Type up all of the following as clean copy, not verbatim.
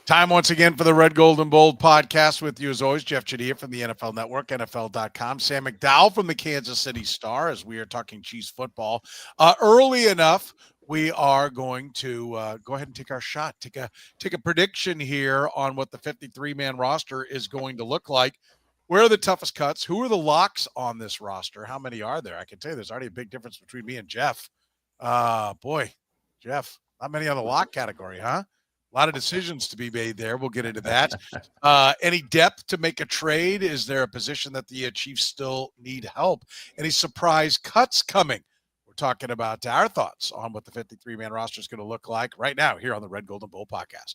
Time once again for the Red, Gold, and Bold podcast with you as always, Jeff Chadiha from the NFL Network, NFL.com, Sam McDowell from the Kansas City Star as we are talking Chiefs football. Early enough, we are going to go ahead and take our shot, take a prediction here on what the 53-man roster is going to look like. Where are the toughest cuts? Who are the locks on this roster? How many are there? I can tell you there's already a big difference between me and Jeff. Boy, Jeff, not many on the lock category, huh? A lot of decisions to be made there. We'll get into that. Any depth to make a trade? Is there a position that the Chiefs still need help? Any surprise cuts coming? We're talking about our thoughts on what the 53-man roster is going to look like right now here on the Red, Gold, and Bold podcast.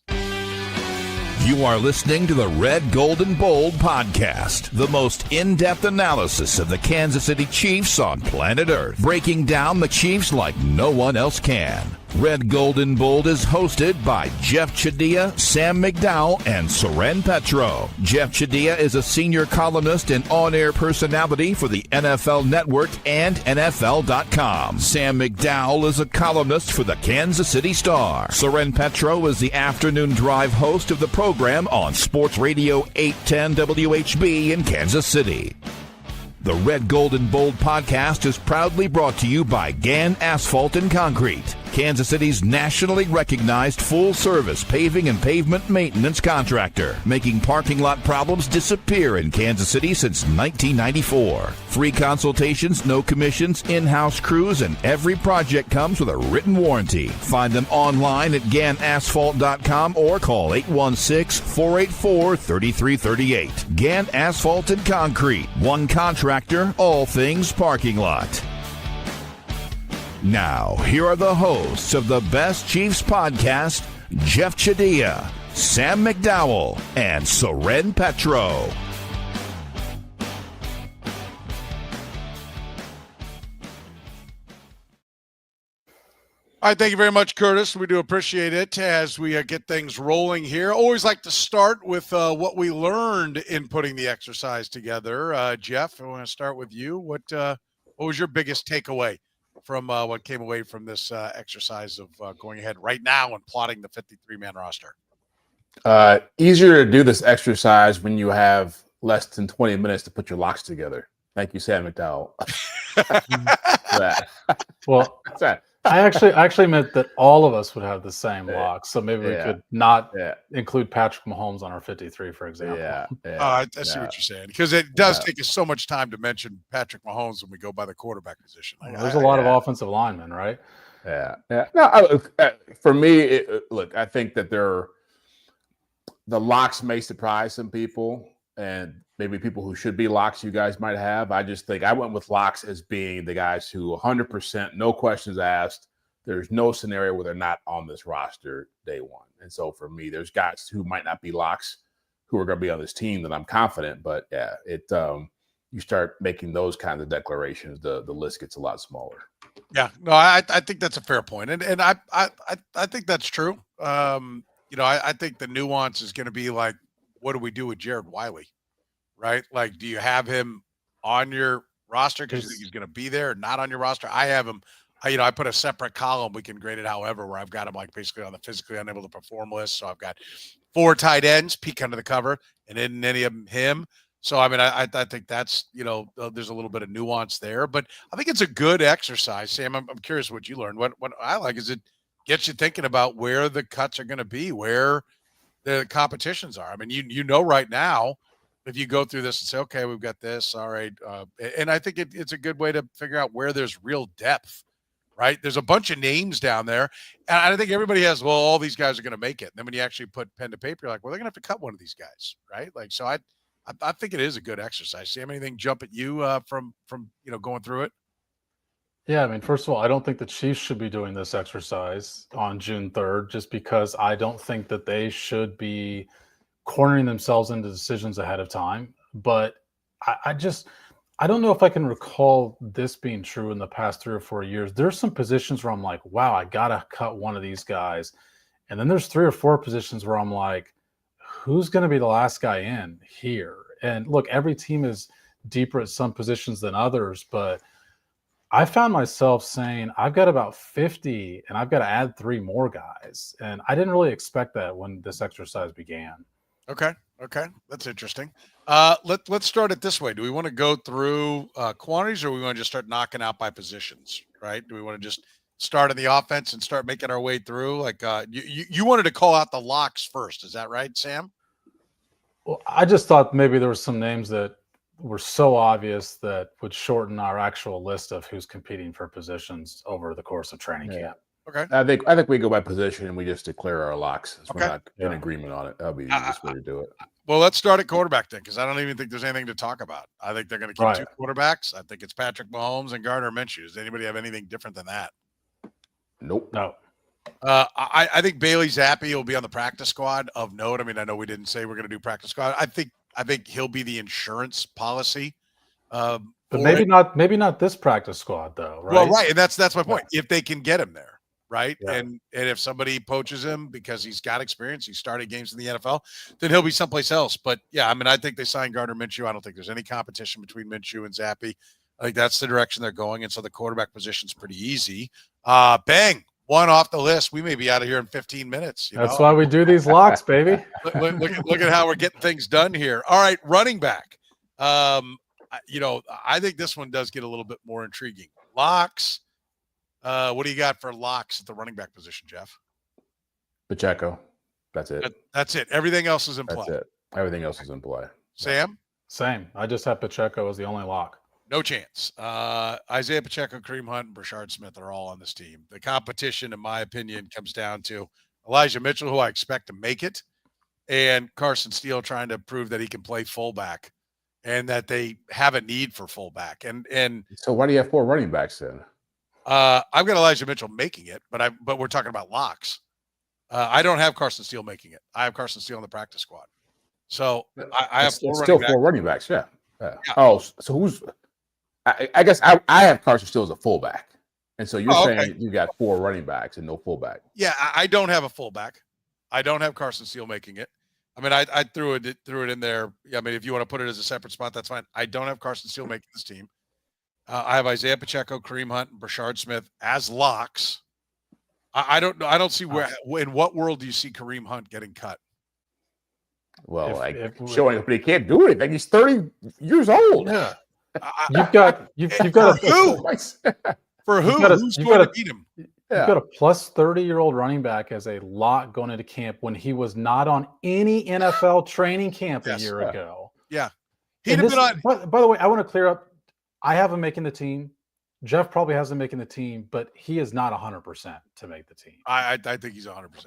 You are listening to the Red, Gold, and Bold podcast, the most in-depth analysis of the Kansas City Chiefs on planet Earth, breaking down the Chiefs like no one else can. Red, Gold, and Bold is hosted by Jeff Chadiha, Sam McDowell, and Soren Petro. Jeff Chadiha is a senior columnist and on-air personality for the NFL Network and NFL.com. Sam McDowell is a columnist for the Kansas City Star. Soren Petro is the afternoon drive host of the program on Sports Radio 810 WHB in Kansas City. The Red, Gold, and Bold podcast is proudly brought to you by Gann Asphalt and Concrete, Kansas City's nationally recognized full-service paving and pavement maintenance contractor, making parking lot problems disappear in Kansas City since 1994. Free consultations, no commissions, in-house crews, and every project comes with a written warranty. Find them online at GannAsphalt.com or call 816-484-3338. Gann Asphalt and Concrete, one contractor, all things parking lot. Now, here are the hosts of the Best Chiefs podcast, Jeff Chadiha, Sam McDowell, and Soren Petro. All right, thank you very much, Curtis. We do appreciate it as we get things rolling here. Always like to start with what we learned in putting the exercise together. Jeff, I want to start with you. What was your biggest takeaway from what came away from this exercise of going ahead right now and plotting the 53-man roster? Easier to do this exercise when you have less than 20 minutes to put your locks together. Thank you, Sam McDowell. Well, I actually meant that all of us would have the same locks, so maybe we could not include Patrick Mahomes on our 53, for example. I see what you're saying, because it does take us so much time to mention Patrick Mahomes when we go by the quarterback position. There's a lot of offensive linemen, right? No, for me, look, I think that the locks may surprise some people, and maybe people who should be locks you guys might have. I just think I went with locks as being the guys who 100%, no questions asked. There's no scenario where they're not on this roster day one. And so for me, there's guys who might not be locks who are going to be on this team that I'm confident. But you start making those kinds of declarations, the list gets a lot smaller. Yeah, no, I think that's a fair point. And I think that's true. I think the nuance is going to be like, what do we do with Jared Wiley? Right? Like, do you have him on your roster because you think he's going to be there or not on your roster? I have him. I put a separate column. We can grade it however, where I've got him like basically on the physically unable to perform list. So I've got 4 tight ends, peek under the cover, and isn't any of them him. So, I mean, I think that's, there's a little bit of nuance there. But I think it's a good exercise, Sam. I'm curious what you learned. What I like is it gets you thinking about where the cuts are going to be, where the competitions are. I mean, you know right now, if you go through this and say, okay, we've got this, all right. And I think it's a good way to figure out where there's real depth, right? There's a bunch of names down there. And I think everybody has, well, all these guys are going to make it. And then when you actually put pen to paper, you're like, well, they're going to have to cut one of these guys, right? Like, so I think it is a good exercise. Sam, anything jump at you from going through it? Yeah, I mean, first of all, I don't think the Chiefs should be doing this exercise on June 3rd, just because I don't think that they should be cornering themselves into decisions ahead of time. But I don't know if I can recall this being true in the past 3 or 4 years. There's some positions where I'm like, wow, I got to cut one of these guys. And then there's 3 or 4 positions where I'm like, who's going to be the last guy in here? And look, every team is deeper at some positions than others, but I found myself saying I've got about 50 and I've got to add 3 more guys. And I didn't really expect that when this exercise began. Okay. That's interesting. Let's start it this way. Do we want to go through quantities, or we want to just start knocking out by positions, right? Do we want to just start in the offense and start making our way through? Like you wanted to call out the locks first. Is that right, Sam? Well, I just thought maybe there were some names that were so obvious that would shorten our actual list of who's competing for positions over the course of training camp. Okay. I think we go by position and we just declare our locks. We're not in agreement on it. That'll be the easiest way to do it. Well, let's start at quarterback then, because I don't even think there's anything to talk about. I think they're going to keep 2 quarterbacks. I think it's Patrick Mahomes and Gardner Minshew. Does anybody have anything different than that? Nope. No. I think Bailey Zappi will be on the practice squad of note. I mean, I know we didn't say we're going to do practice squad. I think he'll be the insurance policy. But maybe not this practice squad though, right? Well, right, and that's my point. If they can get him there, right, Yeah. and if somebody poaches him because he's got experience, he started games in the NFL, then he'll be someplace else. But yeah, I mean, I think they signed Gardner Minshew. I don't think there's any competition between Minshew and Zappi. I think that's the direction they're going, and so the quarterback position's pretty easy. Bang. 1 off the list. We may be out of here in 15 minutes. That's why we do these locks, baby. Look at how we're getting things done here. All right, running back. I think this one does get a little bit more intriguing. Locks. What do you got for locks at the running back position, Jeff? Pacheco. That's it. That's it. Everything else is in play. That's it. Everything else is in play. Sam? Same. I just have Pacheco as the only lock. No chance. Isaiah Pacheco, Kareem Hunt, and Brashard Smith are all on this team. The competition, in my opinion, comes down to Elijah Mitchell, who I expect to make it, and Carson Steele trying to prove that he can play fullback and that they have a need for fullback. And so why do you have 4 running backs then? I've got Elijah Mitchell making it, but we're talking about locks. I don't have Carson Steele making it. I have Carson Steele on the practice squad. So I have 4 running backs. Yeah. Oh, so who's? I guess I have Carson Steele as a fullback, and so you're saying you got 4 running backs and no fullback. Yeah, I don't have a fullback. I don't have Carson Steele making it. I mean, I threw it in there. I mean, if you want to put it as a separate spot, that's fine. I don't have Carson Steele making this team. I have Isaiah Pacheco, Kareem Hunt, and Brashard Smith as locks. I don't know. I don't see where. In what world do you see Kareem Hunt getting cut? Well, showing up, but he can't do anything. He's 30 years old. Yeah. You've got who? For who? Who's going to beat him? You've got a plus 30-year-old running back as a lock going into camp when he was not on any NFL training camp a year ago. Yeah. He'd have been on. By the way, I want to clear up. I have him making the team. Jeff probably has him making the team, but he is not 100% to make the team. I think he's 100%.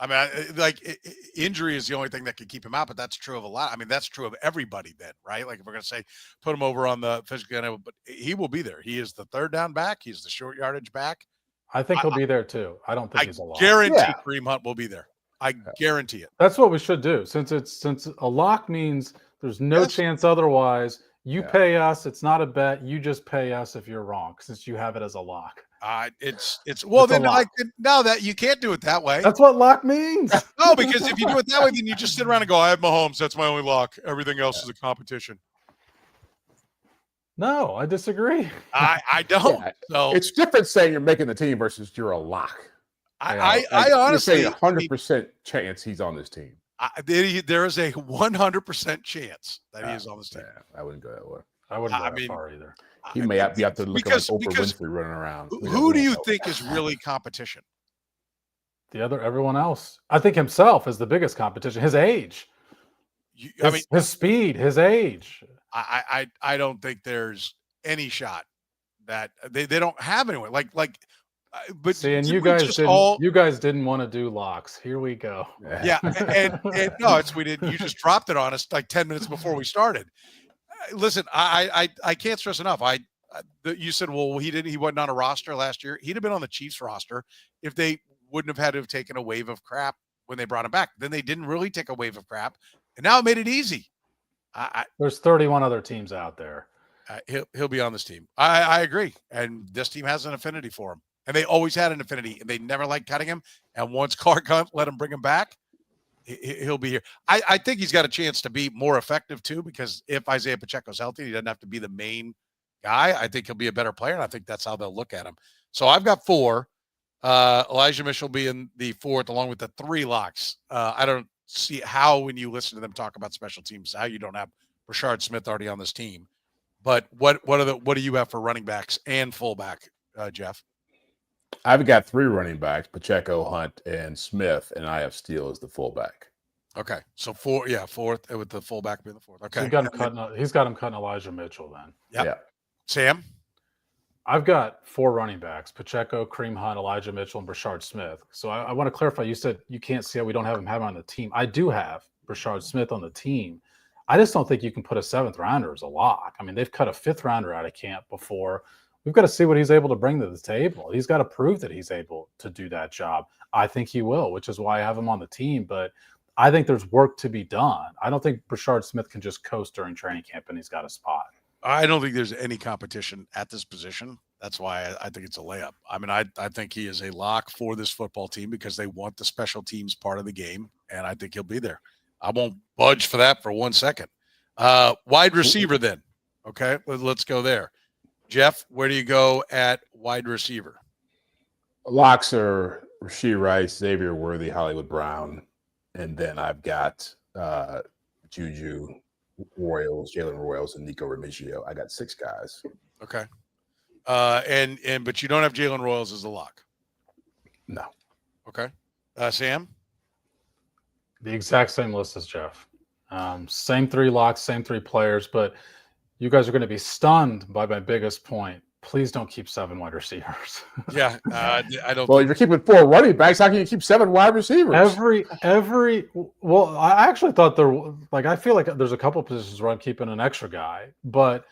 I mean, injury is the only thing that could keep him out, but that's true of a lot. I mean, that's true of everybody then, right? Like if we're going to say, put him over on the physical, but he will be there. He is the 3rd down back. He's the short yardage back. I think he'll be there too. I don't think he's a lock. Guarantee Kareem Hunt will be there. I guarantee it. That's what we should do. Since a lock means there's no chance otherwise. You pay us. It's not a bet. You just pay us if you're wrong, since you have it as a lock. Now that you can't do it that way. That's what lock means. No, because if you do it that way, then you just sit around and go, I have Mahomes. That's my only lock. Everything else is a competition. No, I disagree. I don't. Yeah. So it's different saying you're making the team versus you're a lock. I honestly say 100% chance he's on this team. There is a 100% chance that he is on this team. Yeah, I wouldn't go that way. I wouldn't go that far either. He may be out there looking like Oprah Winfrey running around. Who do you think is really competition? Everyone else. I think himself is the biggest competition. His age. His speed, his age. I don't think there's any shot that they don't have anyone but see, and you guys didn't want to do locks. Here we go. Yeah, and no, we didn't. You just dropped it on us like 10 minutes before we started. Listen, I can't stress enough. You said, well, he wasn't on a roster last year. He'd have been on the Chiefs roster if they wouldn't have had to have taken a wave of crap when they brought him back. Then they didn't really take a wave of crap, and now it made it easy. There's 31 other teams out there. He'll be on this team. I agree, and this team has an affinity for him. And they always had an affinity, and they never liked cutting him. And once Clark Hunt let him bring him back, he'll be here. I think he's got a chance to be more effective, too, because if Isaiah Pacheco's healthy, he doesn't have to be the main guy. I think he'll be a better player, and I think that's how they'll look at him. So I've got 4. Elijah Mitchell being the 4th, along with the 3 locks. I don't see how, when you listen to them talk about special teams, how you don't have Rashard Smith already on this team. But what do you have for running backs and fullback, Jeff? I've got 3 running backs: Pacheco, Hunt, and Smith, and I have Steele as the fullback. Okay, so 4th, with the fullback being the 4th. Okay, So he's got him cutting Elijah Mitchell then. Yep. Yeah. Sam? I've got 4 running backs: Pacheco, Kareem Hunt, Elijah Mitchell, and Brashard Smith. So I want to clarify. You said you can't see how we don't have him on the team. I do have Brashard Smith on the team. I just don't think you can put a 7th rounder as a lock. I mean, they've cut a 5th rounder out of camp before. We've got to see what he's able to bring to the table. He's got to prove that he's able to do that job. I think he will, which is why I have him on the team. But I think there's work to be done. I don't think Brashard Smith can just coast during training camp and he's got a spot. I don't think there's any competition at this position. That's why I think it's a layup. I mean, I think he is a lock for this football team because they want the special teams part of the game, and I think he'll be there. I won't budge for that for 1 second. Wide receiver then. Okay, let's go there. Jeff, where do you go at wide receiver? Locks are Rashee Rice, Xavier Worthy, Hollywood Brown, and then I've got Juju Royals, Jalen Royals, and Nico Remigio. I got 6 guys. Okay. But you don't have Jalen Royals as a lock. No. Okay. Sam? The exact same list as Jeff. Same 3 locks, same 3 players, but you guys are going to be stunned by my biggest point. Please don't keep 7 wide receivers. Yeah, I don't. Well, if you're keeping 4 running backs, how can you keep 7 wide receivers? Well, I actually thought I feel like there's a couple positions where I'm keeping an extra guy, but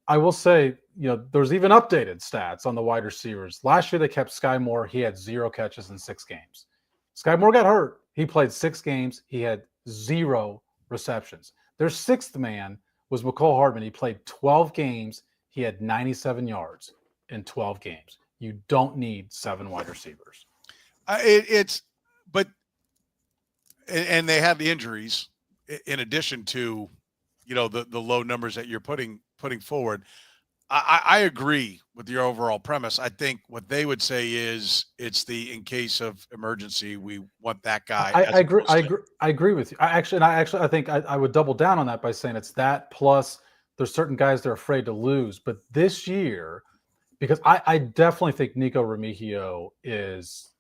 I will say, there's even updated stats on the wide receivers. Last year they kept Sky Moore. He had 0 catches in 6 games. Sky Moore got hurt. He played 6 games. He had 0 receptions. Their 6th man was McCole Hardman. He played 12 games. He had 97 yards in 12 games. You don't need 7 wide receivers. But they have the injuries in addition to, the low numbers that you're putting forward. I agree with your overall premise. I think what they would say is it's in case of emergency, we want that guy. I agree with you. I think I would double down on that by saying it's that plus there's certain guys they're afraid to lose. But this year, because I definitely think Nico Remigio is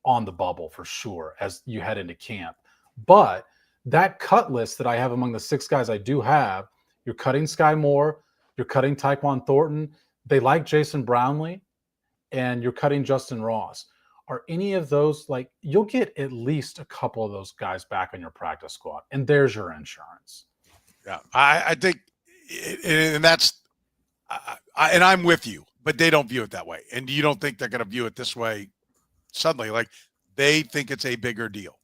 on the bubble for sure as you head into camp. But that cut list that I have among the 6 guys I do have, you're cutting Sky Moore, you're cutting Tyquan Thornton. They like Jason Brownlee, and you're cutting Justin Ross. Are any of those you'll get at least a couple of those guys back on your practice squad, and there's your insurance. Yeah, I think, and that's, and I'm with you, but they don't view it that way, and you don't think they're going to view it this way suddenly. They think it's a bigger deal.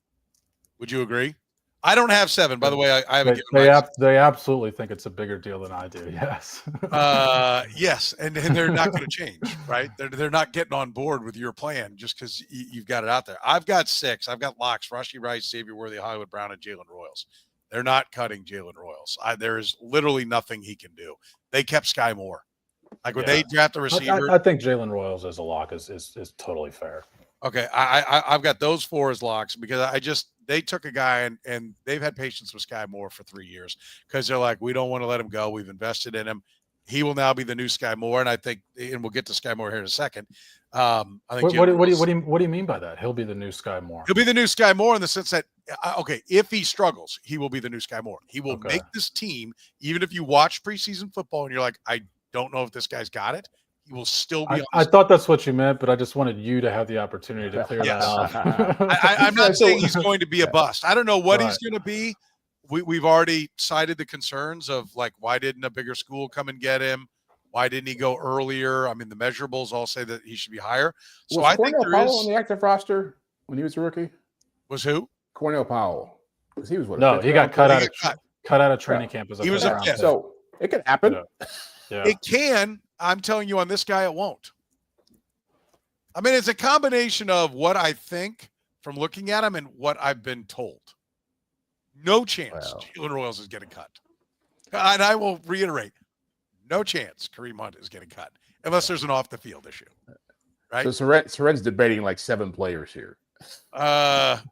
Would you agree? I don't have 7. By the way, I haven't. They absolutely think it's a bigger deal than I do. Yes. Yes, and they're not going to change, right? They're not getting on board with your plan just because you've got it out there. I've got 6. I've got locks: Rashee Rice, Xavier Worthy, Hollywood Brown, and Jalen Royals. They're not cutting Jalen Royals. There is literally nothing he can do. They kept Sky Moore. When they draft a receiver, I think Jalen Royals as a lock is totally fair. Okay, I've got those 4 as locks because they took a guy and they've had patience with Sky Moore for 3 years because they're like, we don't want to let him go. We've invested in him. He will now be the new Sky Moore, and I think, and we'll get to Sky Moore here in a second. I think what do you mean by that? He'll be the new Sky Moore. He'll be the new Sky Moore in the sense that if he struggles, he will be the new Sky Moore. He will make this team, even if you watch preseason football and you're like, I don't know if this guy's got it. He will still be. I thought that's what you meant, but I just wanted you to have the opportunity to clear that off. I'm not saying he's going to be a bust. I don't know what he's going to be. We've already cited the concerns of why didn't a bigger school come and get him? Why didn't he go earlier? I mean, the measurables all say that he should be higher. So I think there is. On the active roster when he was a rookie? Was who? Cornell Powell. Because he was what? No, he got cut out of training camp as a he was a So it can happen. Yeah. It can. I'm telling you, on this guy, it won't. I mean, it's a combination of what I think from looking at him and what I've been told. No chance Jalen Royals is getting cut. And I will reiterate, no chance Kareem Hunt is getting cut unless there's an off the field issue. Right. So Soren's debating like 7 players here. What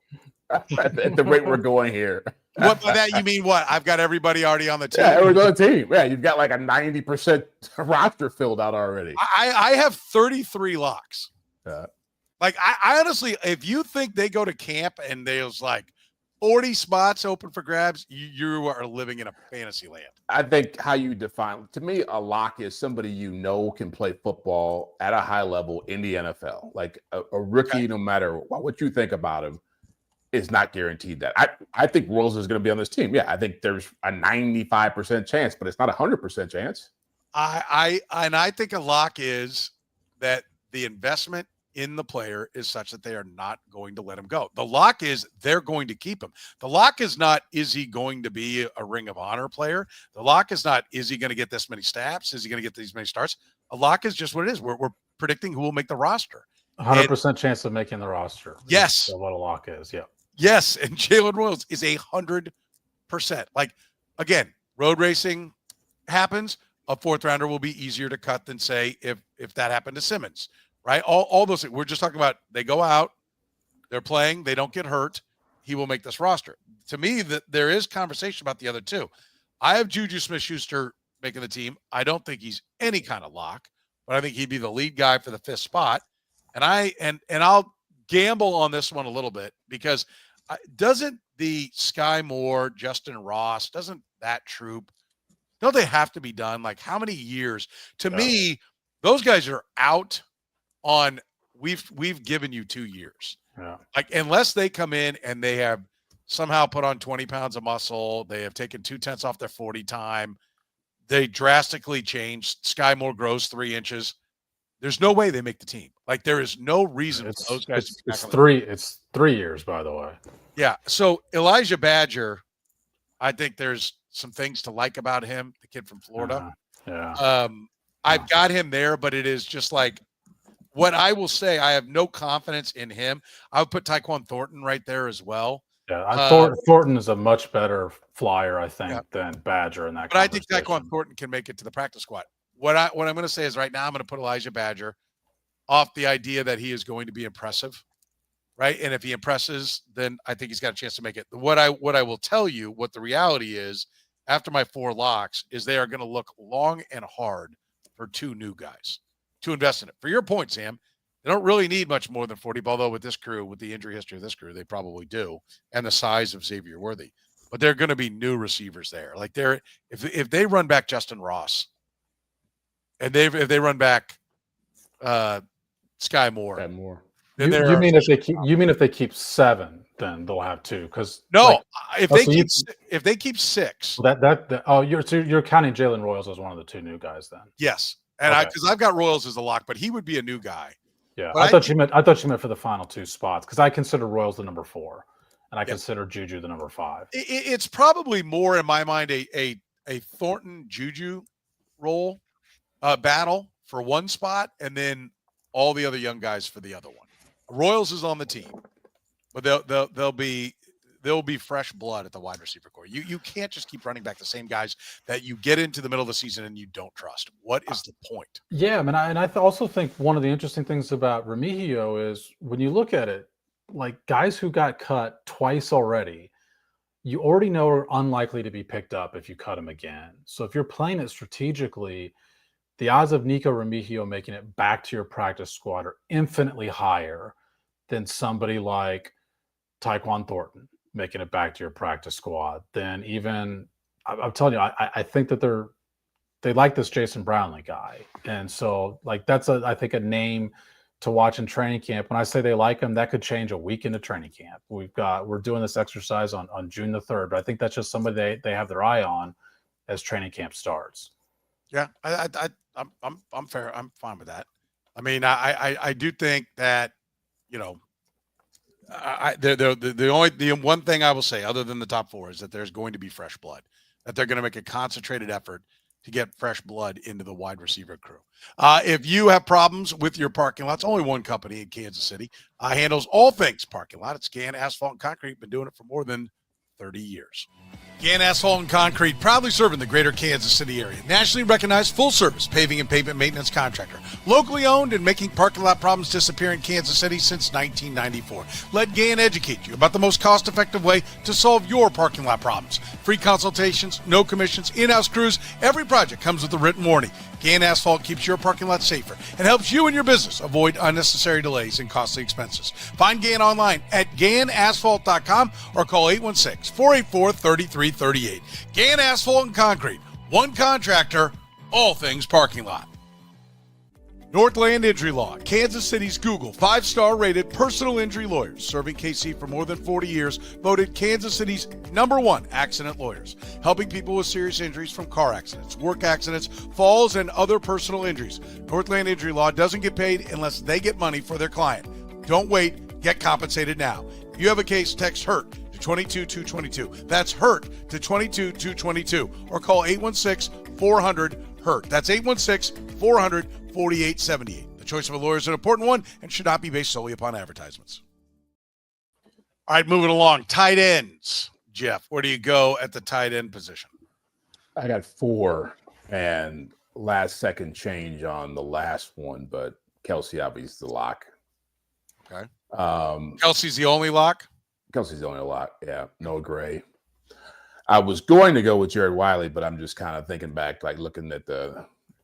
At the rate we're going here. by that you mean what? I've got everybody already on the team. Yeah, everyone's on the team. Yeah, you've got like a 90% roster filled out already. I have 33 locks. Yeah. Like I honestly, if you think they go to camp and there's like 40 spots open for grabs, you are living in a fantasy land. I think how you define, to me, a lock is somebody you know can play football at a high level in the NFL. Like a rookie, Okay. no matter what you think about him, is not guaranteed that. I think Royals is going to be on this team. Yeah, I think there's a 95% chance, but it's not a 100% chance. I think a lock is that the investment in the player is such that they are not going to let him go. The lock is they're going to keep him. The lock is not, is he going to be a Ring of Honor player? The lock is not, is he going to get this many snaps? Is he going to get these many starts? A lock is just what it is. We're predicting who will make the roster. 100% chance of making the roster. Yes. That's what a lock is. Yeah. Yes. And Jalen Royals is 100%. Like, again, road racing happens. A 4th rounder will be easier to cut than, say, if that happened to Simmons. Right? All those things. We're just talking about they go out, they're playing, they don't get hurt. He will make this roster. To me, there is conversation about the other two. I have Juju Smith-Schuster making the team. I don't think he's any kind of lock, but I think he'd be the lead guy for the 5th spot. And I'll gamble on this one a little bit because doesn't the Sky Moore, Justin Ross, doesn't that troop, don't they have to be done? Like how many years? To me, those guys are out on we've given you 2 years. Yeah. Like unless they come in and they have somehow put on 20 pounds of muscle, they have taken 2/10 off their 40 time, they drastically changed. Sky Moore grows 3 inches. There's no way they make the team. Like there is no reason for those guys. It's 3 years, by the way. Yeah. So Elijah Badger, I think there's some things to like about him, the kid from Florida. Yeah. I've got him there, but it is just like what I will say. I have no confidence in him. I would put Tyquan Thornton right there as well. Yeah. Thornton is a much better flyer, I think, than Badger in that. But I think Tyquan Thornton can make it to the practice squad. What I'm going to say is right now I'm going to put Elijah Badger off the idea that he is going to be impressive, right? And if he impresses, then I think he's got a chance to make it. What I will tell you, what the reality is, after my 4 locks, is they are going to look long and hard for 2 new guys to invest in it. For your point, Sam, they don't really need much more than 40, although with this crew, with the injury history of this crew, they probably do, and the size of Xavier Worthy. But they're going to be new receivers there. Like if they run back Justin Ross, and if they run back Sky Moore. You mean if they keep 7, then they'll have 2? Because if they keep 6, you're counting Jalen Royals as one of the 2 new guys then. Yes, and because I've got Royals as a lock, but he would be a new guy. Yeah, I thought you meant for the final 2 spots because I consider Royals the number 4, and I consider Juju the number 5. It's probably more in my mind a Thornton Juju role battle for 1 spot, and then all the other young guys for the other one. Royals is on the team, but they'll be fresh blood at the wide receiver core. You can't just keep running back the same guys that you get into the middle of the season and you don't trust. What is the point? Yeah, I mean, I also think one of the interesting things about Remigio is when you look at it, like guys who got cut twice already, you already know are unlikely to be picked up if you cut them again. So if you're playing it strategically, the odds of Nico Remigio making it back to your practice squad are infinitely higher than somebody like Tyquan Thornton making it back to your practice squad. Then even, I'm telling you, I think that they like this Jason Brownlee guy. And so like, that's I think a name to watch in training camp. When I say they like him, that could change a week into training camp. We're doing this exercise on June the 3rd, but I think that's just somebody they have their eye on as training camp starts. Yeah, I'm fair. I'm fine with that. I mean, I do think that, you know, the one thing I will say other than the top 4 is that there's going to be fresh blood, that they're going to make a concentrated effort to get fresh blood into the wide receiver crew. If you have problems with your parking lots, only one company in Kansas City handles all things parking lot. It's Can Asphalt and Concrete. Been doing it for more than 30 years. Gann Asphalt and Concrete, proudly serving the greater Kansas City area. Nationally recognized full-service paving and pavement maintenance contractor. Locally owned and making parking lot problems disappear in Kansas City since 1994. Let Gann educate you about the most cost-effective way to solve your parking lot problems. Free consultations, no commissions, in-house crews. Every project comes with a written warning. Gann Asphalt keeps your parking lot safer and helps you and your business avoid unnecessary delays and costly expenses. Find Gann online at GannAsphalt.com or call 816-484-3338. Gann Asphalt and Concrete, one contractor, all things parking lot. Northland Injury Law, Kansas City's Google 5-star rated personal injury lawyers, serving KC for more than 40 years, voted Kansas City's #1 accident lawyers, helping people with serious injuries from car accidents, work accidents, falls, and other personal injuries. Northland Injury Law doesn't get paid unless they get money for their client. Don't wait, get compensated now. If you have a case, text HURT to 22222. That's HURT to 22222 or call 816-400-HURT. That's 816-400-4878. The choice of a lawyer is an important one and should not be based solely upon advertisements. All right, moving along. Tight ends. Jeff, where do you go at the tight end position? I got 4 and last second change on the last one, but Kelsey obviously the lock. Okay. Kelsey's the only lock? Kelsey's the only lock. Yeah. Noah Gray. I was going to go with Jared Wiley, but I'm just kind of thinking back, like looking at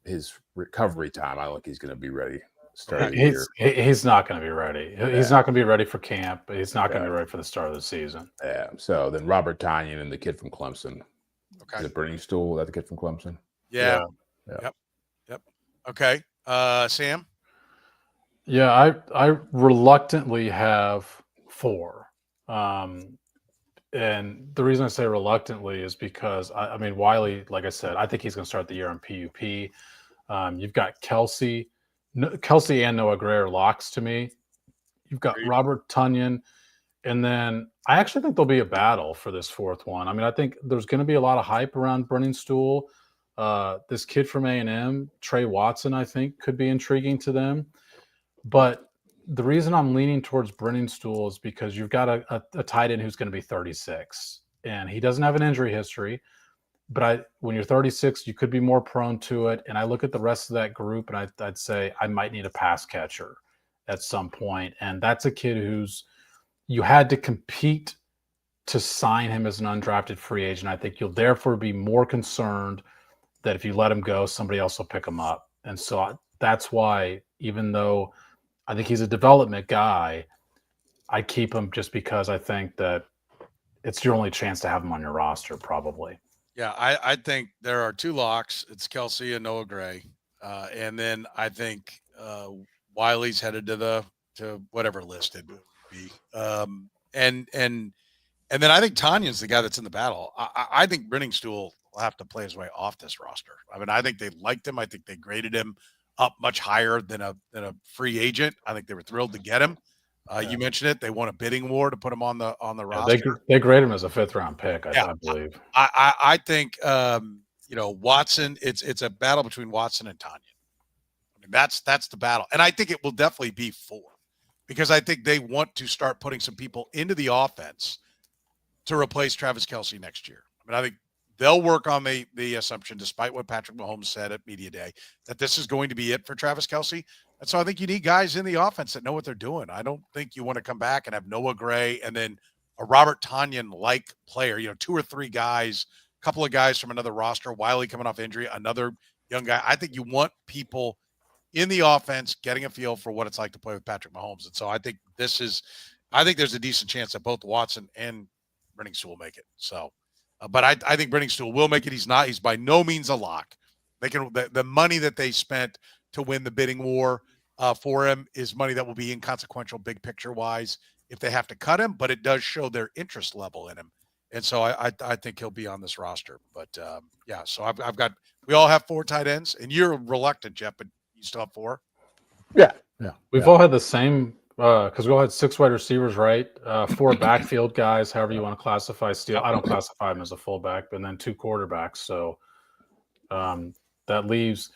his recovery time. I don't think he's going to be ready to start the year. He's not going to be ready. He's not going to be ready for camp. He's not going to be ready for the start of the season. Yeah. So then Robert Tonyan and the kid from Clemson. Okay. Is it Burning Stool? Is that the kid from Clemson? Yeah. Yep. Okay. Sam? Yeah, I reluctantly have 4. And the reason I say reluctantly is because, I mean, Wiley, like I said, I think he's going to start the year on PUP. You've got Kelsey and Noah Gray are locks to me. You've got Robert Tonyan. And then I actually think there'll be a battle for this 4th one. I mean, I think there's going to be a lot of hype around Burning Stool. This kid from A&M, Trey Watson, I think could be intriguing to them. But the reason I'm leaning towards Burning Stool is because you've got a tight end who's going to be 36, and he doesn't have an injury history. But when you're 36, you could be more prone to it. And I look at the rest of that group, and I'd say I might need a pass catcher at some point. And that's a kid you had to compete to sign him as an undrafted free agent. I think you'll therefore be more concerned that if you let him go, somebody else will pick him up. And so that's why, even though I think he's a development guy, I keep him just because I think that it's your only chance to have him on your roster, probably. Yeah, I think there are 2 locks. It's Kelsey and Noah Gray. And then I think Wiley's headed to whatever list it would be. And then I think Tanya's the guy that's in the battle. I think Burning Stool will have to play his way off this roster. I mean, I think they liked him. I think they graded him up much higher than a free agent. I think they were thrilled to get him. You mentioned it. They won a bidding war to put him on the roster. They graded him as a 5th round pick, I believe. I think Watson. It's a battle between Watson and Tonyan. I mean, that's the battle, and I think it will definitely be 4, because I think they want to start putting some people into the offense to replace Travis Kelce next year. I mean, I think they'll work on the assumption, despite what Patrick Mahomes said at Media Day, that this is going to be it for Travis Kelce. And so I think you need guys in the offense that know what they're doing. I don't think you want to come back and have Noah Gray and then a Robert Tonyan-like player, 2 or 3 guys, a couple of guys from another roster, Wiley coming off injury, another young guy. I think you want people in the offense getting a feel for what it's like to play with Patrick Mahomes. And so I think there's a decent chance that both Watson and Burning Stool will make it. So, but I think Burning Stool will make it. He's by no means a lock. They can, the money that they spent to win the bidding war for him is money that will be inconsequential, big picture wise, if they have to cut him, but it does show their interest level in him. And so I think he'll be on this roster. But so we all have 4 tight ends, and you're reluctant, Jeff, but you still have 4. Yeah. We've all had the same, because we all had 6 wide receivers, right? 4 backfield guys, however you want to classify Steele. I don't classify him as a fullback, and then 2 quarterbacks. So that leaves,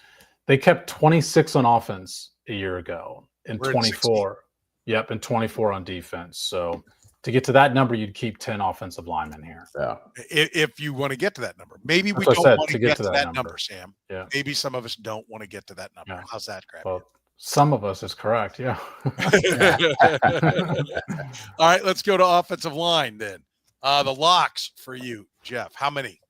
they kept 26 on offense a year ago and 24. Yep, and 24 on defense. So to get to that number, you'd keep 10 offensive linemen here. Yeah. If you want to get to that number. Maybe we That's what I don't said, want to get to that number, number. Sam. Yeah. Maybe some of us don't want to get to that number. Yeah. How's that, Crab? Well, some of us is correct. Yeah. All right, let's go to offensive line then. The locks for you, Jeff. How many?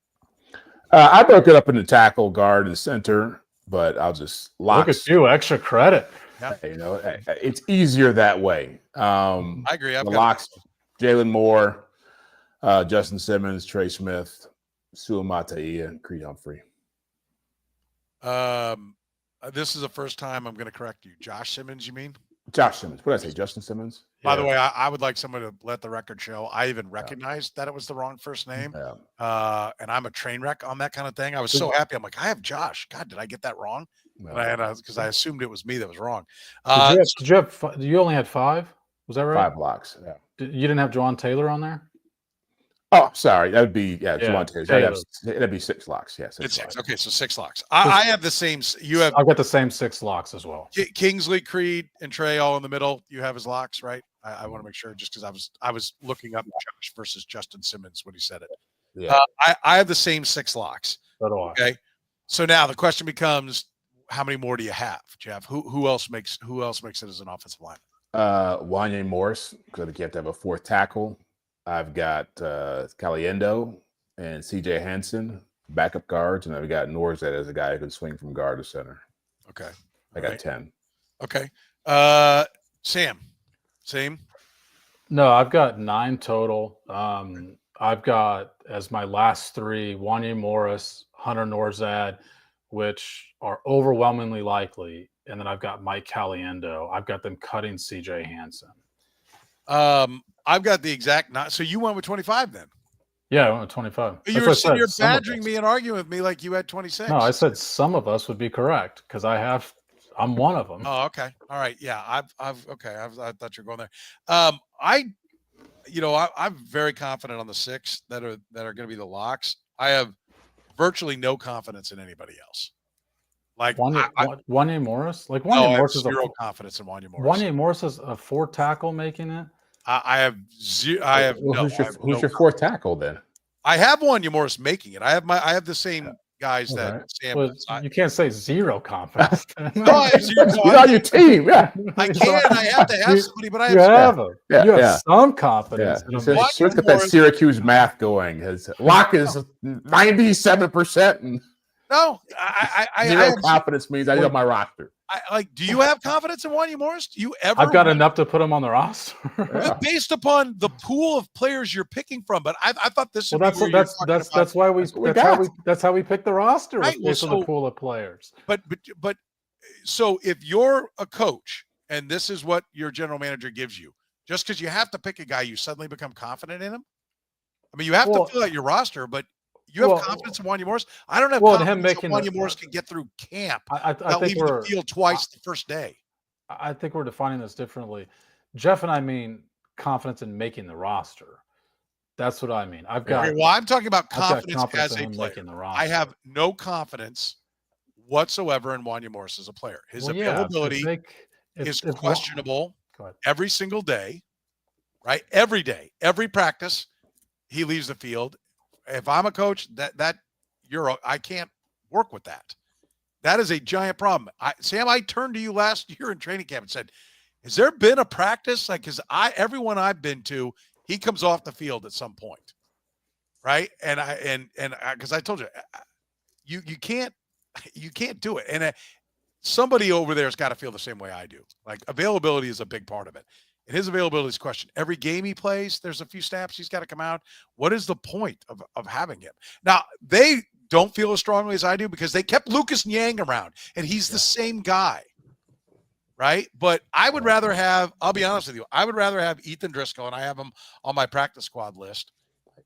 I broke it up into tackle, guard, and center, but I'll just locks. Look at you, extra credit. Yeah. You know, it's easier that way. I agree. The locks: Jalen Moore, Justin Simmons, Trey Smith, Suamataia, and Creed Humphrey. This is the first time I'm going to correct you. Josh Simmons, you mean? Josh Simmons. What did I say? Justin Simmons? By the way, I would like someone to let the record show. I even recognized that it was the wrong first name. Yeah. And I'm a train wreck on that kind of thing. I was so happy. I'm like, I have Josh. God, did I get that wrong? Because I assumed it was me that was wrong. You only had 5? Was that right? 5 blocks. Yeah. You didn't have Juwan Taylor on there? Oh, sorry. That would be Juwan Taylor. That'd be 6 locks. Yes. It's 6. Okay, so 6 locks. I have the same. You have. I've got the same 6 locks as well. Kingsley, Creed, and Trey all in the middle. You have his locks, right? I want to make sure, just because I was looking up Josh versus Justin Simmons when he said it. Yeah. I have the same 6 locks. So do I. Okay. So now the question becomes, how many more do you have, Jeff? Who else makes it as an offensive lineman? Wanye Morris, because I think you have to have a 4th tackle. I've got Caliendo and CJ Hansen, backup guards, and I've got Norzet as a guy who can swing from guard to center. Okay. I got 10. Okay. Sam, same? No, I've got 9 total. I've got as my last 3, Wanye Morris, Hunter Norzad, which are overwhelmingly likely. And then I've got Mike Caliendo. I've got them cutting CJ Hansen. I've got the exact not. So you went with 25 then? Yeah, I went with 25. But you're badgering me and arguing with me like you had 26. No, I said some of us would be correct because I'm one of them. Oh, okay. All right. Yeah. I thought you were going there. I'm very confident on the 6 that are going to be the locks. I have virtually no confidence in anybody else. Like Wanye Morris? Like Wanye Morris is zero confidence in Wanye Morris. Wanye Morris is a 4 tackle making it. I have zero. Who's your 4th tackle then? I have Wanye Morris making it. I have the same guys that Sam. Well, you can't say zero confidence. He's on your team. Yeah, I can. I have to have somebody, but I have you have some confidence. Yeah. Let's get that Syracuse math going. His lock is 97%. And no, zero confidence means I need on my roster. Do you have confidence in Wanye Morris? Do you ever? I've got enough to put him on the roster. Based upon the pool of players you're picking from, but I thought this. Well, that's why that's how we pick the roster, right? Based on the pool of players. But so if you're a coach and this is what your general manager gives you, just because you have to pick a guy, you suddenly become confident in him. I mean, you have to fill out your roster, but you have confidence in Wanye Morris? I don't have confidence that Wanye Morris can get through camp. I think leaving the field twice the first day. I think we're defining this differently. Jeff and I mean confidence in making the roster. That's what I mean. I'm talking about confidence as a player. I have no confidence whatsoever in Wanye Morris as a player. His availability is questionable every single day, right? Every day, every practice, he leaves the field. If I'm a coach, I can't work with that. That is a giant problem. Sam, I turned to you last year in training camp and said, has there been a practice? Like, because everyone I've been to, he comes off the field at some point. Right. And because I told you, you can't do it. And somebody over there's got to feel the same way I do. Like, availability is a big part of it. And his availability is questioned. Every game he plays, there's a few snaps he's got to come out. What is the point of having him? Now, they don't feel as strongly as I do because they kept Lucas Niang around, and he's the same guy, right? But I would rather have – I'll be honest with you. I would rather have Ethan Driscoll, and I have him on my practice squad list.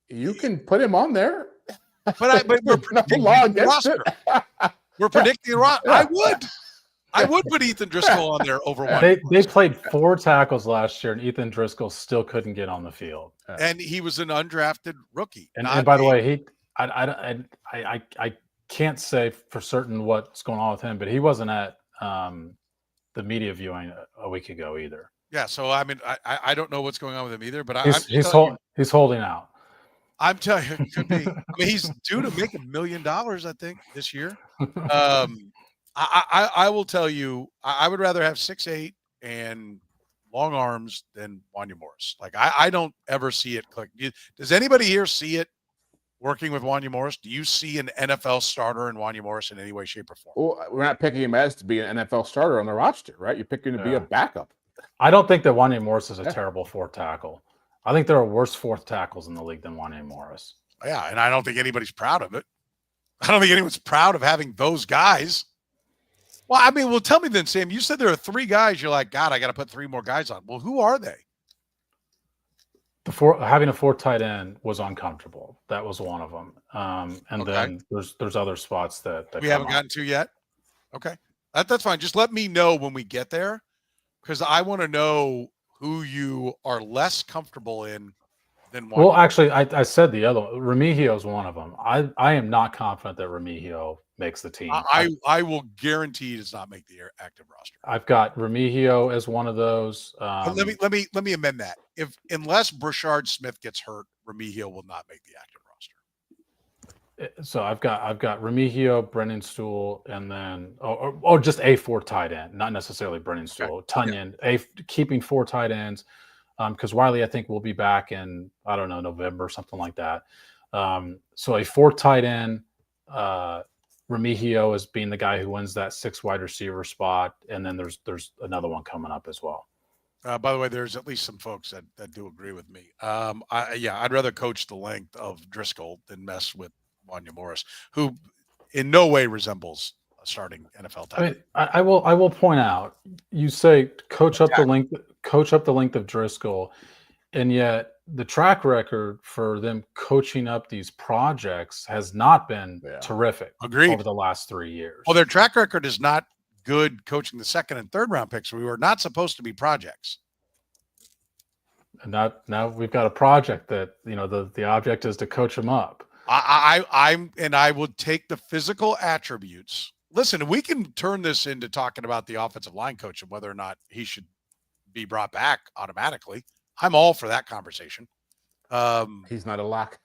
You can put him on there. But we're predicting the roster. We're predicting the roster. I would put Ethan Driscoll on there over one. They played 4 tackles last year, and Ethan Driscoll still couldn't get on the field. And he was an undrafted rookie. And by the way, I can't say for certain what's going on with him, but he wasn't at the media viewing a week ago either. Yeah. So I mean, I don't know what's going on with him either, but He's holding out. I'm telling you, it could be. I mean, he's due to make $1 million, I think, this year. I will tell you, I would rather have 6'8" and long arms than Wanya Morris. Like I don't ever see it click. Does anybody here see it working with Wanya Morris? Do you see an NFL starter in Wanya Morris in any way, shape, or form? Well, we're not picking him as to be an NFL starter on the roster, right? You're picking to be a backup. I don't think that Wanya Morris is a terrible fourth tackle. I think there are worse fourth tackles in the league than Wanya Morris. Yeah, and I don't think anybody's proud of it. I don't think anyone's proud of having those guys. Well, I mean, tell me then, Sam. You said there are 3 guys. You're like, God, I got to put 3 more guys on. Well, who are they? Having a 4 tight end was uncomfortable. That was one of them. Then there's other spots that we haven't gotten to yet. Okay, that's fine. Just let me know when we get there, because I want to know who you are less comfortable in than one. Well, actually, I said the other one. Remigio is one of them. I am not confident that Remigio makes the team. I will guarantee he does not make the active roster. I've got Remigio as one of those. Let me amend that. Unless Brashard Smith gets hurt, Remigio will not make the active roster. So I've got Remigio, Brennan Stool, and then or just a 4 tight end, not necessarily Brennan Stool. Okay. Tunyon, keeping 4 tight ends, because Wiley I think will be back in November, something like that. So a 4 tight end, Remigio as being the guy who wins that 6 wide receiver spot, and then there's another one coming up as well. By the way, there's at least some folks that do agree with me. I'd rather coach the length of Driscoll than mess with Wanya Morris, who in no way resembles a starting NFL tight end. I mean, I will point out, you say coach up the length of Driscoll, and yet the track record for them coaching up these projects has not been terrific. Agreed. Over the last 3 years. Well, their track record is not good coaching the 2nd and 3rd round picks. We were not supposed to be projects. And now we've got a project that, the object is to coach them up. I would take the physical attributes. Listen, we can turn this into talking about the offensive line coach and whether or not he should be brought back automatically. I'm all for that conversation. He's not a lock.